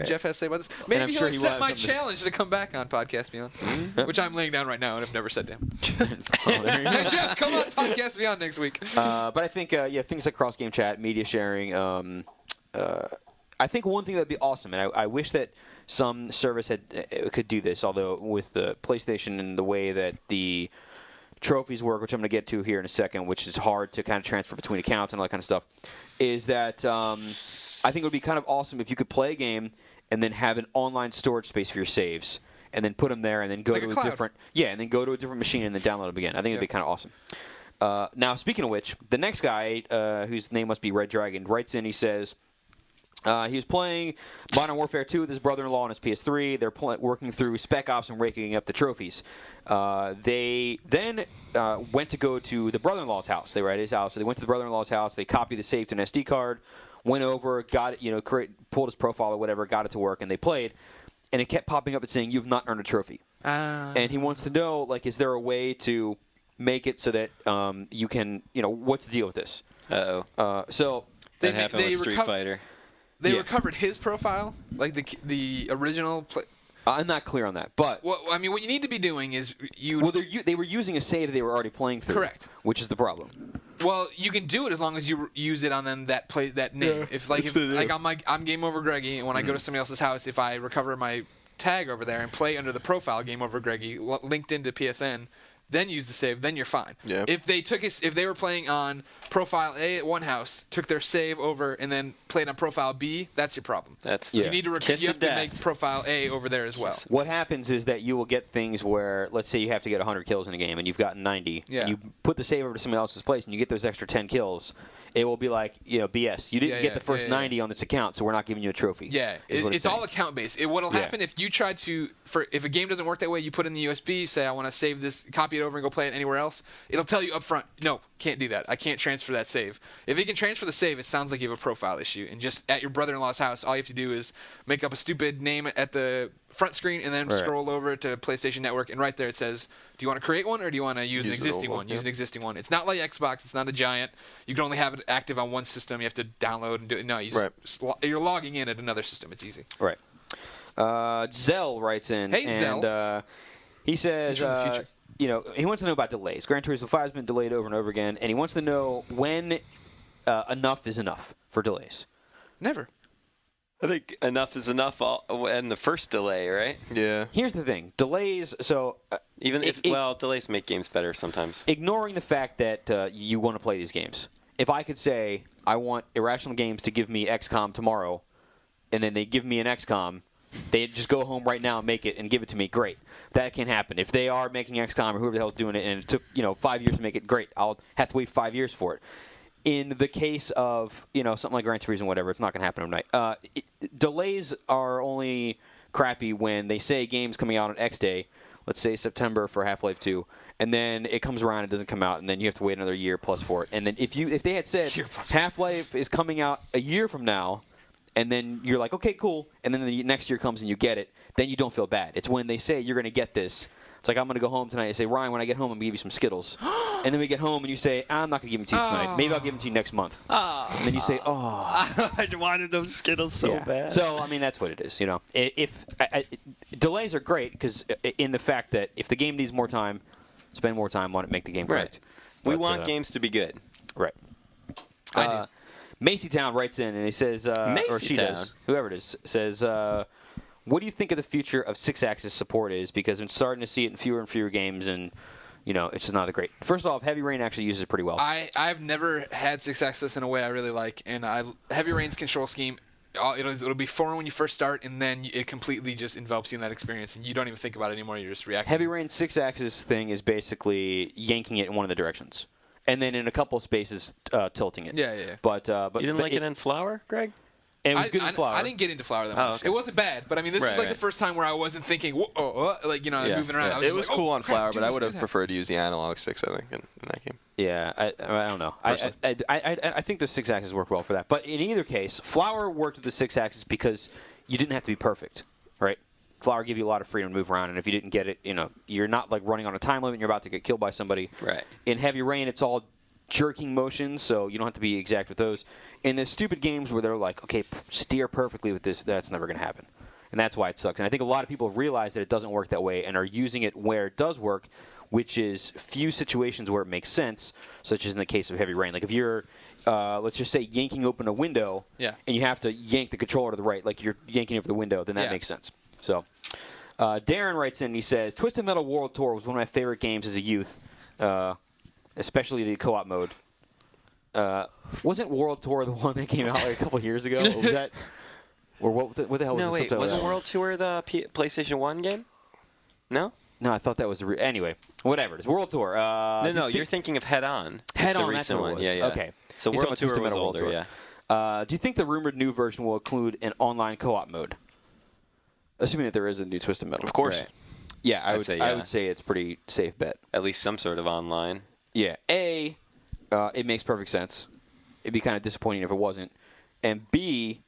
Jeff has to say about this. I'm Maybe sure he'll he will accept have my something to- challenge to come back on Podcast Beyond, which I'm laying down right now and have never said to him. Oh, there you go. Hey, Jeff, come on Podcast Beyond next week. But I think, things like cross-game chat, media sharing. I think one thing that'd be awesome, and I wish that some service could do this. Although with the PlayStation and the way that the trophies work, which I'm going to get to here in a second, which is hard to kind of transfer between accounts and all that kind of stuff, is that I think it would be kind of awesome if you could play a game and then have an online storage space for your saves, and then put them there, and then go Like to a a cloud. different and then go to a different machine and then download them again. I think it'd be kind of awesome. Now, speaking of which, the next guy, whose name must be Red Dragon, writes in. He says. He was playing Modern Warfare 2 with his brother-in-law on his PS3. They're working through Spec Ops and raking up the trophies. They then went to go to the brother-in-law's house. They were at his house. So they went to the brother-in-law's house. They copied the save to an SD card, went over, got it, pulled his profile or whatever, got it to work, and they played. And it kept popping up and saying, "You've not earned a trophy." And he wants to know, is there a way to make it so that you can, what's the deal with this? Uh-oh. So That happened with Street Fighter. They Yeah. recovered his profile, like the original. I'm not clear on that, but Well, I mean, what you need to be doing is they were using a save that they were already playing through. Correct. Which is the problem. Well, you can do it as long as you use it on them that name. Yeah, I'm Game Over Greggy, and when I go to somebody else's house, if I recover my tag over there and play under the profile Game Over Greggy linked into PSN, then use the save, then you're fine. Yeah. If they were playing on profile A at one house, took their save over, and then played on profile B, that's your problem. That's Yeah. You need to Kiss you of have to death. make profile A over there as well. What happens is that you will get things where, let's say you have to get 100 kills in a game and you've gotten 90, Yeah. and you put the save over to somebody else's place and you get those extra 10 kills, it will be like, BS. You didn't get the first 90 on this account, so we're not giving you a trophy. Yeah, is what it's all account based. What'll Yeah. happen if you try to, if a game doesn't work that way, you put in the USB, say I want to save this, copy it over, and go play it anywhere else. It'll tell you up front, no, can't do that. I can't transfer that save. If you can transfer the save, it sounds like you have a profile issue. And just at your brother-in-law's house, all you have to do is make up a stupid name at the front screen and then Right. scroll over to PlayStation Network, and right there it says, do you want to create one or do you want to use an Use an existing old one? one, Use yeah. an existing one. It's not like Xbox. It's not a giant. You can only have it active on one system. You have to download and do it. No, you just, you're logging in at another system. It's easy. Right. Zell writes in. Hey, and, Zell. He says, He's from the future. he wants to know about delays. Gran Turismo 5 has been delayed over and over again, and he wants to know when enough is enough for delays. Never. I think enough is enough and the first delay, right? Yeah. Here's the thing. Delays, so... Even if delays make games better sometimes. ignoring the fact that you want to play these games. If I could say, I want Irrational Games to give me XCOM tomorrow, and then they give me an XCOM, they just go home right now and make it and give it to me, great. That can happen. If they are making XCOM or whoever the hell's doing it, and it took 5 years to make it, great. I'll have to wait 5 years for it. In the case of something like Gran Turismo, whatever, it's not going to happen overnight. Delays are only crappy when they say games coming out on X day, let's say September for Half-Life 2, and then it comes around, it doesn't come out, and then you have to wait another year plus for it. And then if they had said Half-Life is coming out a year from now, and then you're like, okay, cool, and then the next year comes and you get it, then you don't feel bad. It's when they say you're going to get this. It's like, I'm going to go home tonight and say, Ryan, when I get home, I'm going to give you some Skittles. And then we get home and you say, I'm not going to give them to you tonight. Maybe I'll give them to you next month. And then you say, I wanted those Skittles so bad. So, I mean, that's what it is. If delays are great because in the fact that if the game needs more time, spend more time on it, make the game correct. We But, want games to be good. Right. I do. Macy Town writes in and he says, or she does, whoever it is, says, what do you think of the future of 6-axis support is? Because I'm starting to see it in fewer and fewer games, and it's just not that great. First off, Heavy Rain actually uses it pretty well. I've never had 6-axis in a way I really like, and Heavy Rain's control scheme it'll be foreign when you first start, and then it completely just envelops you in that experience, and you don't even think about it anymore. You're just reacting. Heavy Rain 6-axis thing is basically yanking it in one of the directions, and then in a couple of spaces tilting it. Yeah. But You didn't like it in Flower, Greg? And it was good in Flower. I didn't get into Flower that much. okay. It wasn't bad, but I mean, this is like the first time where I wasn't thinking, moving around. I was It was like, cool on crap, Flower, but I Jesus, would do have that. preferred to use the analog sticks, I think, in that game. Yeah, I don't know. I think the 6-axis worked well for that. But in either case, Flower worked with the 6-axis because you didn't have to be perfect, right? Flower gave you a lot of freedom to move around, and if you didn't get it, you're not like running on a time limit and you're about to get killed by somebody. Right. In Heavy Rain, it's all jerking motions, so you don't have to be exact with those. In the stupid games where they're like, okay, steer perfectly with this, that's never going to happen. And that's why it sucks. And I think a lot of people have realized that it doesn't work that way and are using it where it does work, which is few situations where it makes sense, such as in the case of Heavy Rain. Like if you're, let's just say, yanking open a window, and you have to yank the controller to the right, like you're yanking over the window, then that makes sense. So Darren writes in and he says, Twisted Metal World Tour was one of my favorite games as a youth, especially the co-op mode. Wasn't World Tour the one that came out like a couple years ago? Or was that, or what the hell was No, the wait. subtitle of Wasn't that? World Tour the PlayStation 1 game? No? No, I thought that was anyway. Whatever it is, World Tour. No, you're thinking of Head On. Head the On, that's recent what it one. was. Yeah. Okay. So He's World talking about Tour Twisted was Metal World older, Tour. yeah. Do you think the rumored new version will include an online co-op mode? Assuming that there is a new Twisted Metal. Of course. Right. Yeah, I I'd would say say it's pretty safe bet. At least some sort of online. Yeah. A, it makes perfect sense. It'd be kind of disappointing if it wasn't. And B,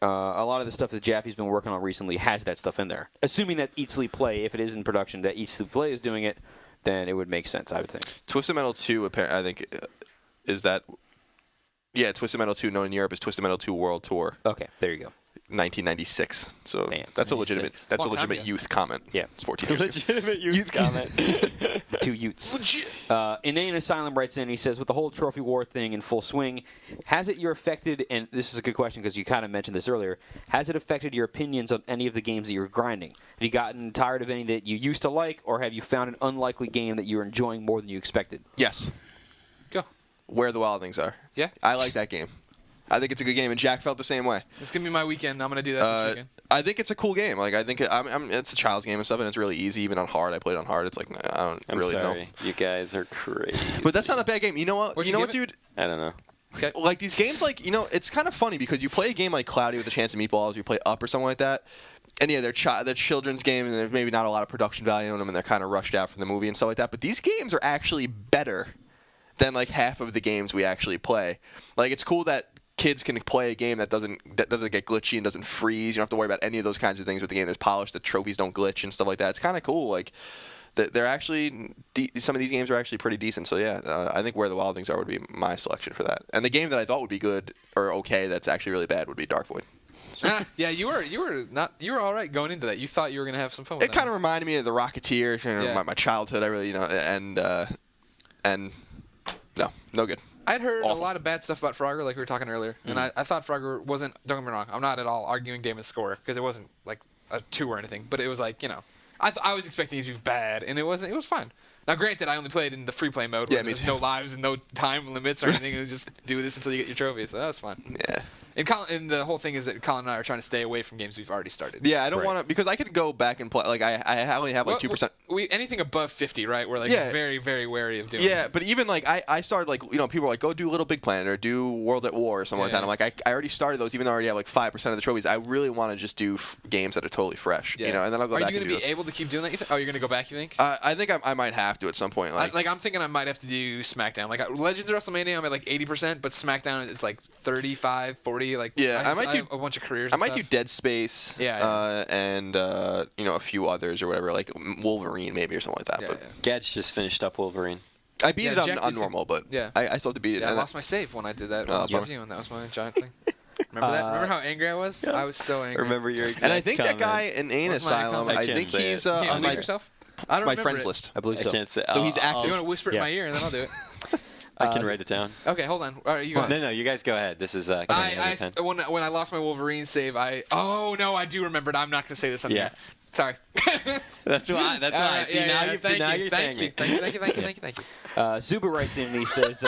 a lot of the stuff that Jaffe's been working on recently has that stuff in there. Assuming that Eat, Sleep, Play, if it is in production, that Eat, Sleep, Play is doing it, then it would make sense, I would think. Twisted Metal 2, I think, is that... Yeah, Twisted Metal 2, known in Europe as Twisted Metal 2 World Tour. Okay, there you go. 1996. So Damn. that's a legitimate 96. that's a Long time legitimate ago. youth comment. Yeah. It's 14 years ago. Legitimate youth comment. 2 Utes. Inane Asylum writes in, he says, with the whole trophy war thing in full swing, has it affected, and this is a good question because you kind of mentioned this earlier, has it affected your opinions on any of the games that you're grinding? Have you gotten tired of any that you used to like, or have you found an unlikely game that you're enjoying more than you expected? Yes. Go. Where the Wild Things Are. Yeah. I like that game. I think it's a good game, and Jack felt the same way. It's gonna be my weekend. I'm gonna do that this weekend. I think it's a cool game. Like I think it's a child's game and stuff, and it's really easy, even on hard. I played on hard. It's like I don't I'm really sorry. know. You guys are crazy. But that's not a bad game. You know what? What'd You you know what, give it? dude? I don't know. Okay. Like these games, like it's kind of funny because you play a game like Cloudy with a Chance of Meatballs, you play Up or something like that, and yeah, they're children's games, and there's maybe not a lot of production value in them, and they're kind of rushed out from the movie and stuff like that. But these games are actually better than like half of the games we actually play. Like it's cool that kids can play a game that doesn't get glitchy and doesn't freeze. You don't have to worry about any of those kinds of things with the game. There's polished, the trophies don't glitch and stuff like that. It's kind of cool. Like they're actually some of these games are actually pretty decent. So yeah, I think Where the Wild Things Are would be my selection for that. And the game that I thought would be good or okay that's actually really bad would be Dark Void. Yeah, you were all right going into that. You thought you were gonna have some fun with It kind of reminded me of the Rocketeer, Yeah. my childhood. I really and no good. I'd heard Awful. a lot of bad stuff about Frogger, like we were talking earlier, and I thought Frogger wasn't. Don't get me wrong, I'm not at all arguing Damon's score because it wasn't like a 2 or anything, but it was like I was expecting it to be bad, and it wasn't. It was fine. Now, granted, I only played in the free play mode where Yeah, me there's too. no lives and no time limits or anything. And just do this until you get your trophy, so that was fun. Yeah. And the whole thing is that Colin and I are trying to stay away from games we've already started. Yeah, I don't want to because I could go back and play. Like I only have like 2%. We anything above 50, right? We're like Yeah. very, very wary of doing. Yeah, but even like I started like people were like go do Little Big Planet or do World at War or something like that. Yeah. I'm like I already started those even though I already have like 5% of the trophies. I really want to just do games that are totally fresh, Yeah. and then I'll go Are back you and going do to be able to keep doing that? You think? Oh, you're going to go back? You think? I think I might have to at some point. Like I'm thinking I might have to do SmackDown. Like Legends of WrestleMania, I'm at like 80%, but SmackDown it's like 35, 40, like Yeah, I might do- have a bunch of careers. I and might do stuff. Dead Space, Yeah. and a few others or whatever, like Wolverine maybe or something like that. Yeah, but yeah. Gad's just finished up Wolverine. I beat Yeah, it on, Jack on did too. normal, but Yeah. I still have to beat it. Yeah, I and lost my save when I did that. Oh, When I was bummer. with you, and that was my giant thing. Remember that? Remember how angry I was? I was so angry. Remember your exact and I think comment. that guy in Ain What's my Asylum, comment? I I can't think say he's it. You can't on unmute my yourself? I don't my remember friends it. list. I believe I so. can't say. So he's active. You want to whisper it in my ear, and then I'll do it. I can write it down. Okay, hold on. All right, you go. No, you guys go ahead. This is. when I lost my Wolverine save, oh no, I do remember it. I'm not gonna say this on Yeah. here. Sorry. That's why. That's why. Alright, See, yeah, now yeah, you're thank now you, you're thank saying you, it. thank you. Zuba writes in and he says,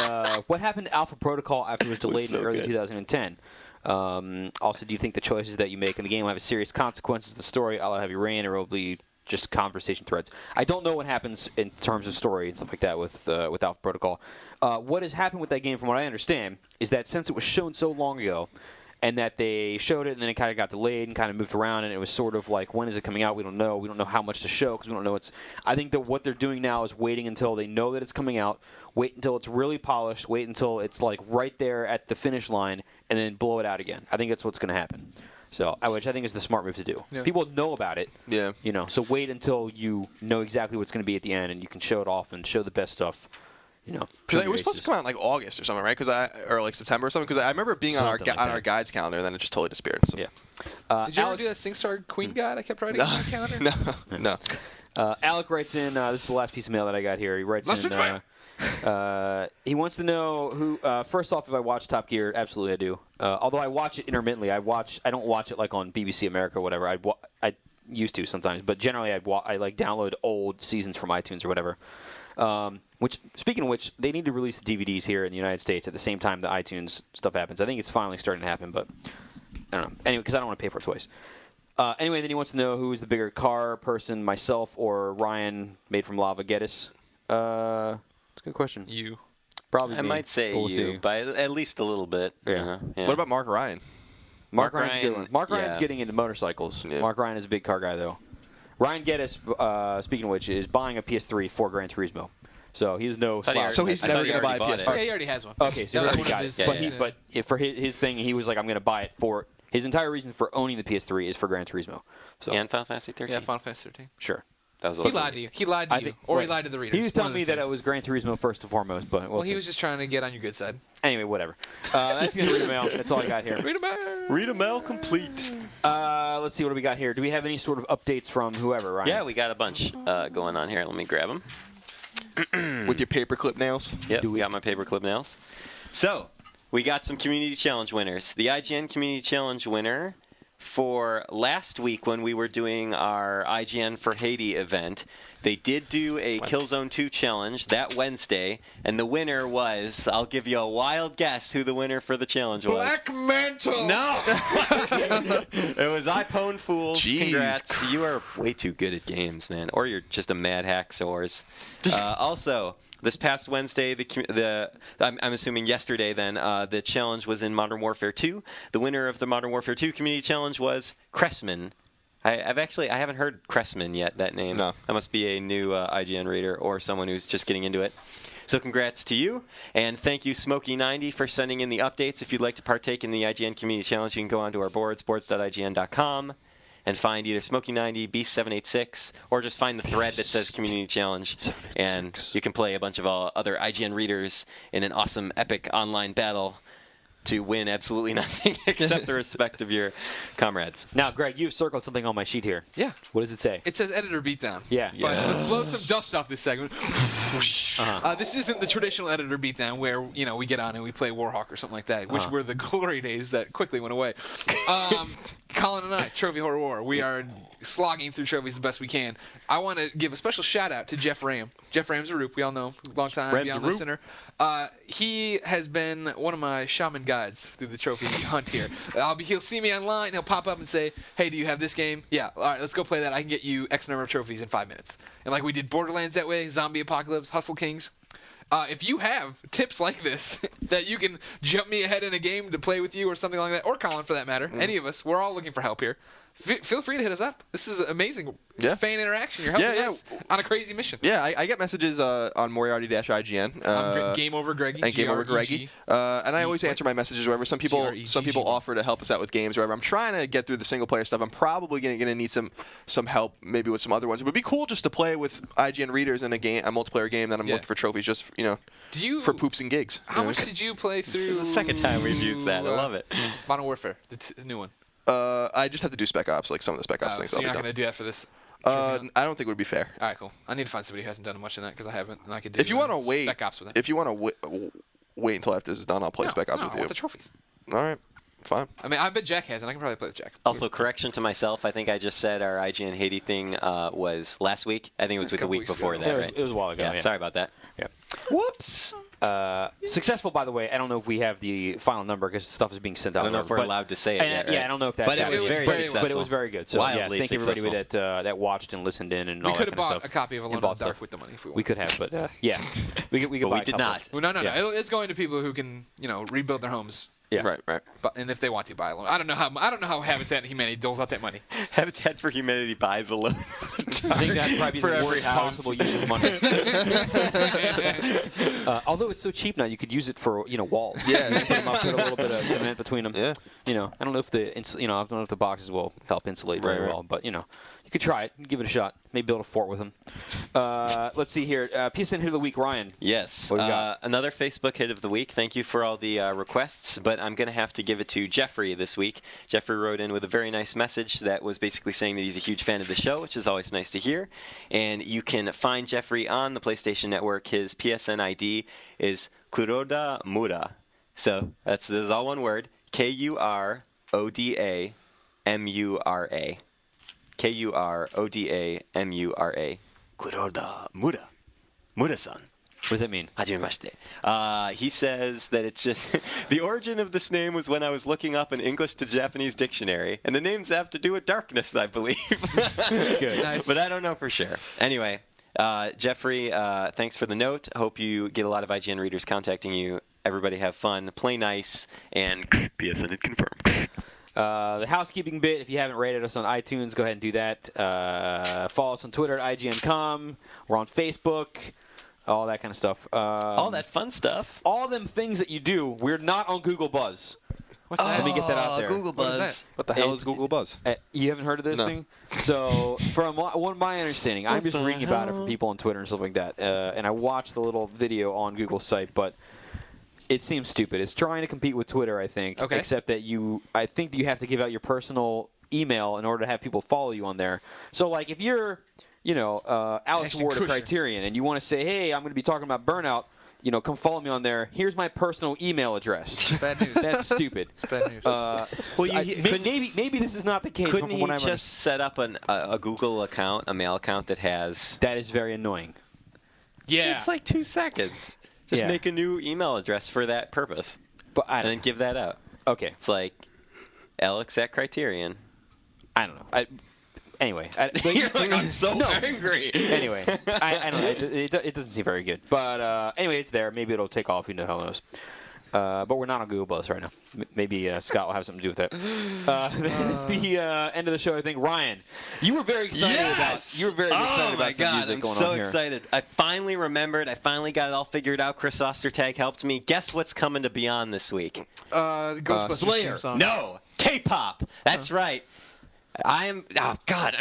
what happened to Alpha Protocol after it was delayed in so early good. 2010? Also, do you think the choices that you make in the game will have serious consequences to the story? I'll have you rain, or will it be just conversation threads? I don't know what happens in terms of story and stuff like that with Alpha Protocol. What has happened with that game, from what I understand, is that since it was shown so long ago, and that they showed it and then it kind of got delayed and kind of moved around, and it was sort of like, when is it coming out? We don't know. We don't know how much to show because we don't know. I think that what they're doing now is waiting until they know that it's coming out, wait until it's really polished, wait until it's like right there at the finish line, and then blow it out again. I think that's what's going to happen. So, which I think is the smart move to do. Yeah. People know about it. Yeah. So wait until you know exactly what's going to be at the end, and you can show it off and show the best stuff. Because it was supposed to come out in like August or something, right? Or like September or something. Because I remember it being on our Something like our that. guides calendar, and then it just totally disappeared. So. Yeah. Did you ever do that SingStar Queen guide I kept writing on the calendar? No. Alec writes in, this is the last piece of mail that I got here. He writes Let's in, he wants to know who, first off, if I watch Top Gear. Absolutely I do. Although I watch it intermittently. I don't watch it like on BBC America or whatever. I used to sometimes, but generally I like download old seasons from iTunes or whatever. Which, speaking of which, they need to release the DVDs here in the United States at the same time the iTunes stuff happens. I think it's finally starting to happen, but I don't know. Anyway, because I don't want to pay for it twice. Anyway, then he wants to know who is the bigger car person, myself or Ryan, made from lava Geddes. That's a good question. You. Probably I me. might say We'll you, see. by at least a little bit. Yeah. Yeah. What about Mark Ryan? Mark Ryan's a good Ryan, one. Mark Ryan's yeah. getting into motorcycles. Yeah. Mark Ryan is a big car guy, though. Ryan Geddes, speaking of which, is buying a PS3 for Gran Turismo. So he's no slouch. So he's I never thought he going to buy a already bought PS5. it. Yeah, he already has one. Okay, so That he was already one got of it. his- But for his thing, he was like, I'm going to buy it for his entire reason for owning the PS3 is for Gran Turismo. So And Final Fantasy XIII. Yeah, Final Fantasy XIII. sure. That was He awesome. lied to you. He lied to I you. think- Or right. he lied to the readers. He was One telling of me the that two. it was Gran Turismo first and foremost, but Well, he was just trying to get on your good side. Anyway, whatever. That's going to read a mail. That's all I got here. Read him out. Read a mail complete. Let's see what do we got here. Do we have any sort of updates from whoever, Ryan? Yeah, we got a bunch going on here. Let me grab them. With your paperclip nails? Yep, we got my paperclip nails. So, we got some Community Challenge winners. The IGN Community Challenge winner for last week when we were doing our IGN for Haiti event, they did do a Killzone 2 challenge that Wednesday, and the winner was, I'll give you a wild guess who the winner for the challenge was. Black Mantle! No! It was iPhone Fools. Jeez. Congrats. You are way too good at games, man. Or you're just a mad hack source. Also, this past Wednesday, I'm assuming yesterday then, the challenge was in Modern Warfare 2. The winner of the Modern Warfare 2 Community Challenge was Cressman. I haven't heard Cressman yet, that name. No. That must be a new IGN reader or someone who's just getting into it. So congrats to you, and thank you Smokey90 for sending in the updates. If you'd like to partake in the IGN Community Challenge, you can go onto our boards, boards.ign.com, and find either Smokey90, Beast786, or just find the thread that says Community Challenge, and you can play a bunch of other IGN readers in an awesome, epic online battle to win absolutely nothing except the respect of your comrades. Now, Greg, you've circled something on my sheet here. Yeah. What does it say? It says editor beatdown. Yeah. But let's blow some dust off this segment. This isn't the traditional editor beatdown where we get on and we play Warhawk or something like that, which were the glory days that quickly went away. Colin and I, Trophy Horror War, we are slogging through trophies the best we can. I want to give a special shout out to Jeff Ram. Jeff Ram's a Roop, we all know him, long time beyond listener. He has been one of my shaman guides through the trophy hunt here. He'll see me online, he'll pop up and say, hey, do you have this game? Yeah, all right, let's go play that. I can get you X number of trophies in 5 minutes. And like we did Borderlands that way, Zombie Apocalypse, Hustle Kings. If you have tips like this that you can jump me ahead in a game to play with you or something like that, or Colin for that matter, any of us, we're all looking for help here. Feel free to hit us up. This is amazing fan interaction. You're helping us on a crazy mission. Yeah, I get messages on Moriarty-IGN. Game Over Greggy. And Game Over Greggy. And I always answer my messages wherever. Some people offer to help us out with games or whatever. I'm trying to get through the single player stuff. I'm probably going to need some help maybe with some other ones. It would be cool just to play with IGN readers in a multiplayer game that I'm looking for trophies just for poops and gigs. How much did you play through? This is the second time we've used that. I love it. Modern Warfare, the new one. I just have to do Spec Ops, like some of the Spec Ops things. So you're not going to do that for this? I don't think it would be fair. All right, cool. I need to find somebody who hasn't done much in that because I haven't, and I could do. If you want to wait, Spec Ops with it. if you want to wait until after this is done, I'll play Spec Ops with I you. want the trophies. All right, fine. I mean, I bet Jack has, and I can probably play with Jack. Also, correction to myself. I think I just said our IGN Haiti thing was last week. I think it was like the week before that, right? It was a while ago. Yeah, sorry about that. Yeah. Whoops. Successful, by the way. I don't know if we have the final number because stuff is being sent out. I don't know if we're allowed to say it yet, right? Yeah, I don't know if that's But it was very successful. But it was very good. So Wildly thank everybody successful. that watched and listened in and We all could that have kind of bought stuff. a copy of Alone And in the bought Dark stuff. with the money if we We wanted. could have, but yeah, we could But buy we a did couple. not. Well, no. Yeah. It's going to people who can, rebuild their homes. Yeah. Right. But, and if they want to buy a loan, I don't know how Habitat Humanity doles out that money. Habitat for Humanity buys a loan. I think that'd probably be For the every worst house. possible use of money. Although it's so cheap now, you could use it for walls. Yeah. Put them up, put a little bit of cement between them. Yeah. I don't know if I don't know if the boxes will help insulate very Right. well, but you could try it, give it a shot, maybe build a fort with them. Let's see here. PSN hit of the week, Ryan. Yes. What do we got? Another Facebook hit of the week. Thank you for all the requests, but I'm going to have to give it to Jeffrey this week. Jeffrey wrote in with a very nice message that was basically saying that he's a huge fan of the show, which is always nice to hear. And you can find Jeffrey on the PlayStation Network. His PSN ID is Kuroda Mura. So this is all one word. Kurodamura. Kurodamura. Kuroda Mura. Mura-san. What does that mean? Hajimemashite. He says that it's just the origin of this name was when I was looking up an English to Japanese dictionary, and the names have to do with darkness, I believe. That's good. Nice. But I don't know for sure. Anyway, Jeffrey, thanks for the note. Hope you get a lot of IGN readers contacting you. Everybody have fun, play nice, and PSN it confirmed. The housekeeping bit, if you haven't rated us on iTunes, go ahead and do that. Follow us on Twitter at IGN.com. We're on Facebook. All that kind of stuff. All that fun stuff. All them things that you do, we're not on Google Buzz. What's that? Let me get that out there. Google What is Buzz. What the hell is Google Buzz? You haven't heard of this No. thing? So, from my understanding, I'm just reading about it from people on Twitter and stuff like that. And I watched the little video on Google's site, but it seems stupid. It's trying to compete with Twitter, I think. Okay. Except that I think you have to give out your personal email in order to have people follow you on there. So, like, if you're, Alex Ashton Ward of Kutcher. Criterion, and you want to say, hey, I'm going to be talking about Burnout, come follow me on there. Here's my personal email address. Bad news. That's stupid. Bad news. Maybe this is not the case. Couldn't from he what I'm just set up a Google account, a mail account that has... That is very annoying. Yeah. It's like 2 seconds. Just Yeah. make a new email address for that purpose, But I and don't then give that out. Okay. It's like Alex at Criterion. I don't know. Anyway. You're like, I'm so angry. Anyway, I don't know. It doesn't seem very good. But anyway, it's there. Maybe it'll take off. Who the hell knows? But we're not on Google Buzz right now. Maybe Scott will have something to do with that. That is the end of the show, I think. Ryan, you were very excited about some music going I'm on here. excited. I finally remembered. I finally got it all figured out. Chris Ostertag helped me. Guess what's coming to Beyond this week? Ghostbusters Slayer. theme song. No, K-pop. That's right. I'm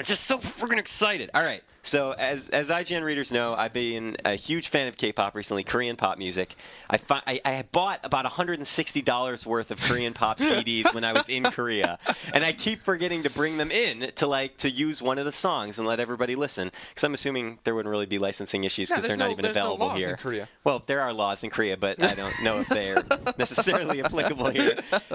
just so freaking excited. All right. So as IGN readers know, I've been a huge fan of K-pop recently, Korean pop music. I bought about $160 worth of Korean pop CDs when I was in Korea, and I keep forgetting to bring them in to use one of the songs and let everybody listen, because I'm assuming there wouldn't really be licensing issues because they're not even available laws here. in Korea. Well, there are laws in Korea, but I don't know if they're necessarily applicable here.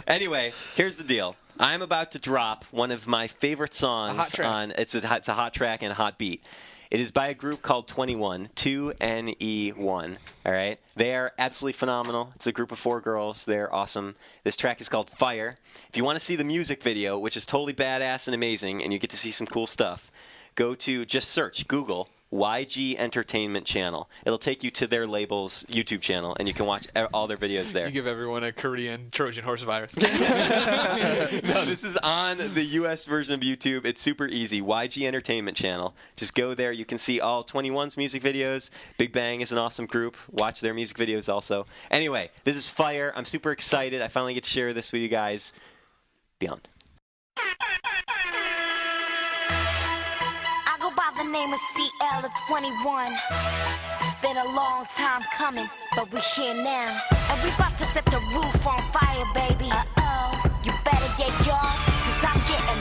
Anyway, here's the deal. I'm about to drop one of my favorite songs hot track. on. It's a hot track and a hot beat. It is by a group called 21, 2NE1. All right, they are absolutely phenomenal. It's a group of 4 girls. They're awesome. This track is called Fire. If you want to see the music video, which is totally badass and amazing, and you get to see some cool stuff, just search Google YG Entertainment Channel. It'll take you to their label's YouTube channel, and you can watch all their videos there. You give everyone a Korean Trojan horse virus. No, this is on the US version of YouTube. It's super easy. YG Entertainment Channel. Just go there. You can see all 21's music videos. Big Bang is an awesome group. Watch their music videos also. Anyway, this is Fire. I'm super excited. I finally get to share this with you guys. Beyond. I go by the name of CL of 21. It's been a long time coming, but we're here now. And we about to set the roof on fire, baby. Uh-oh. You better get yours, cause I'm getting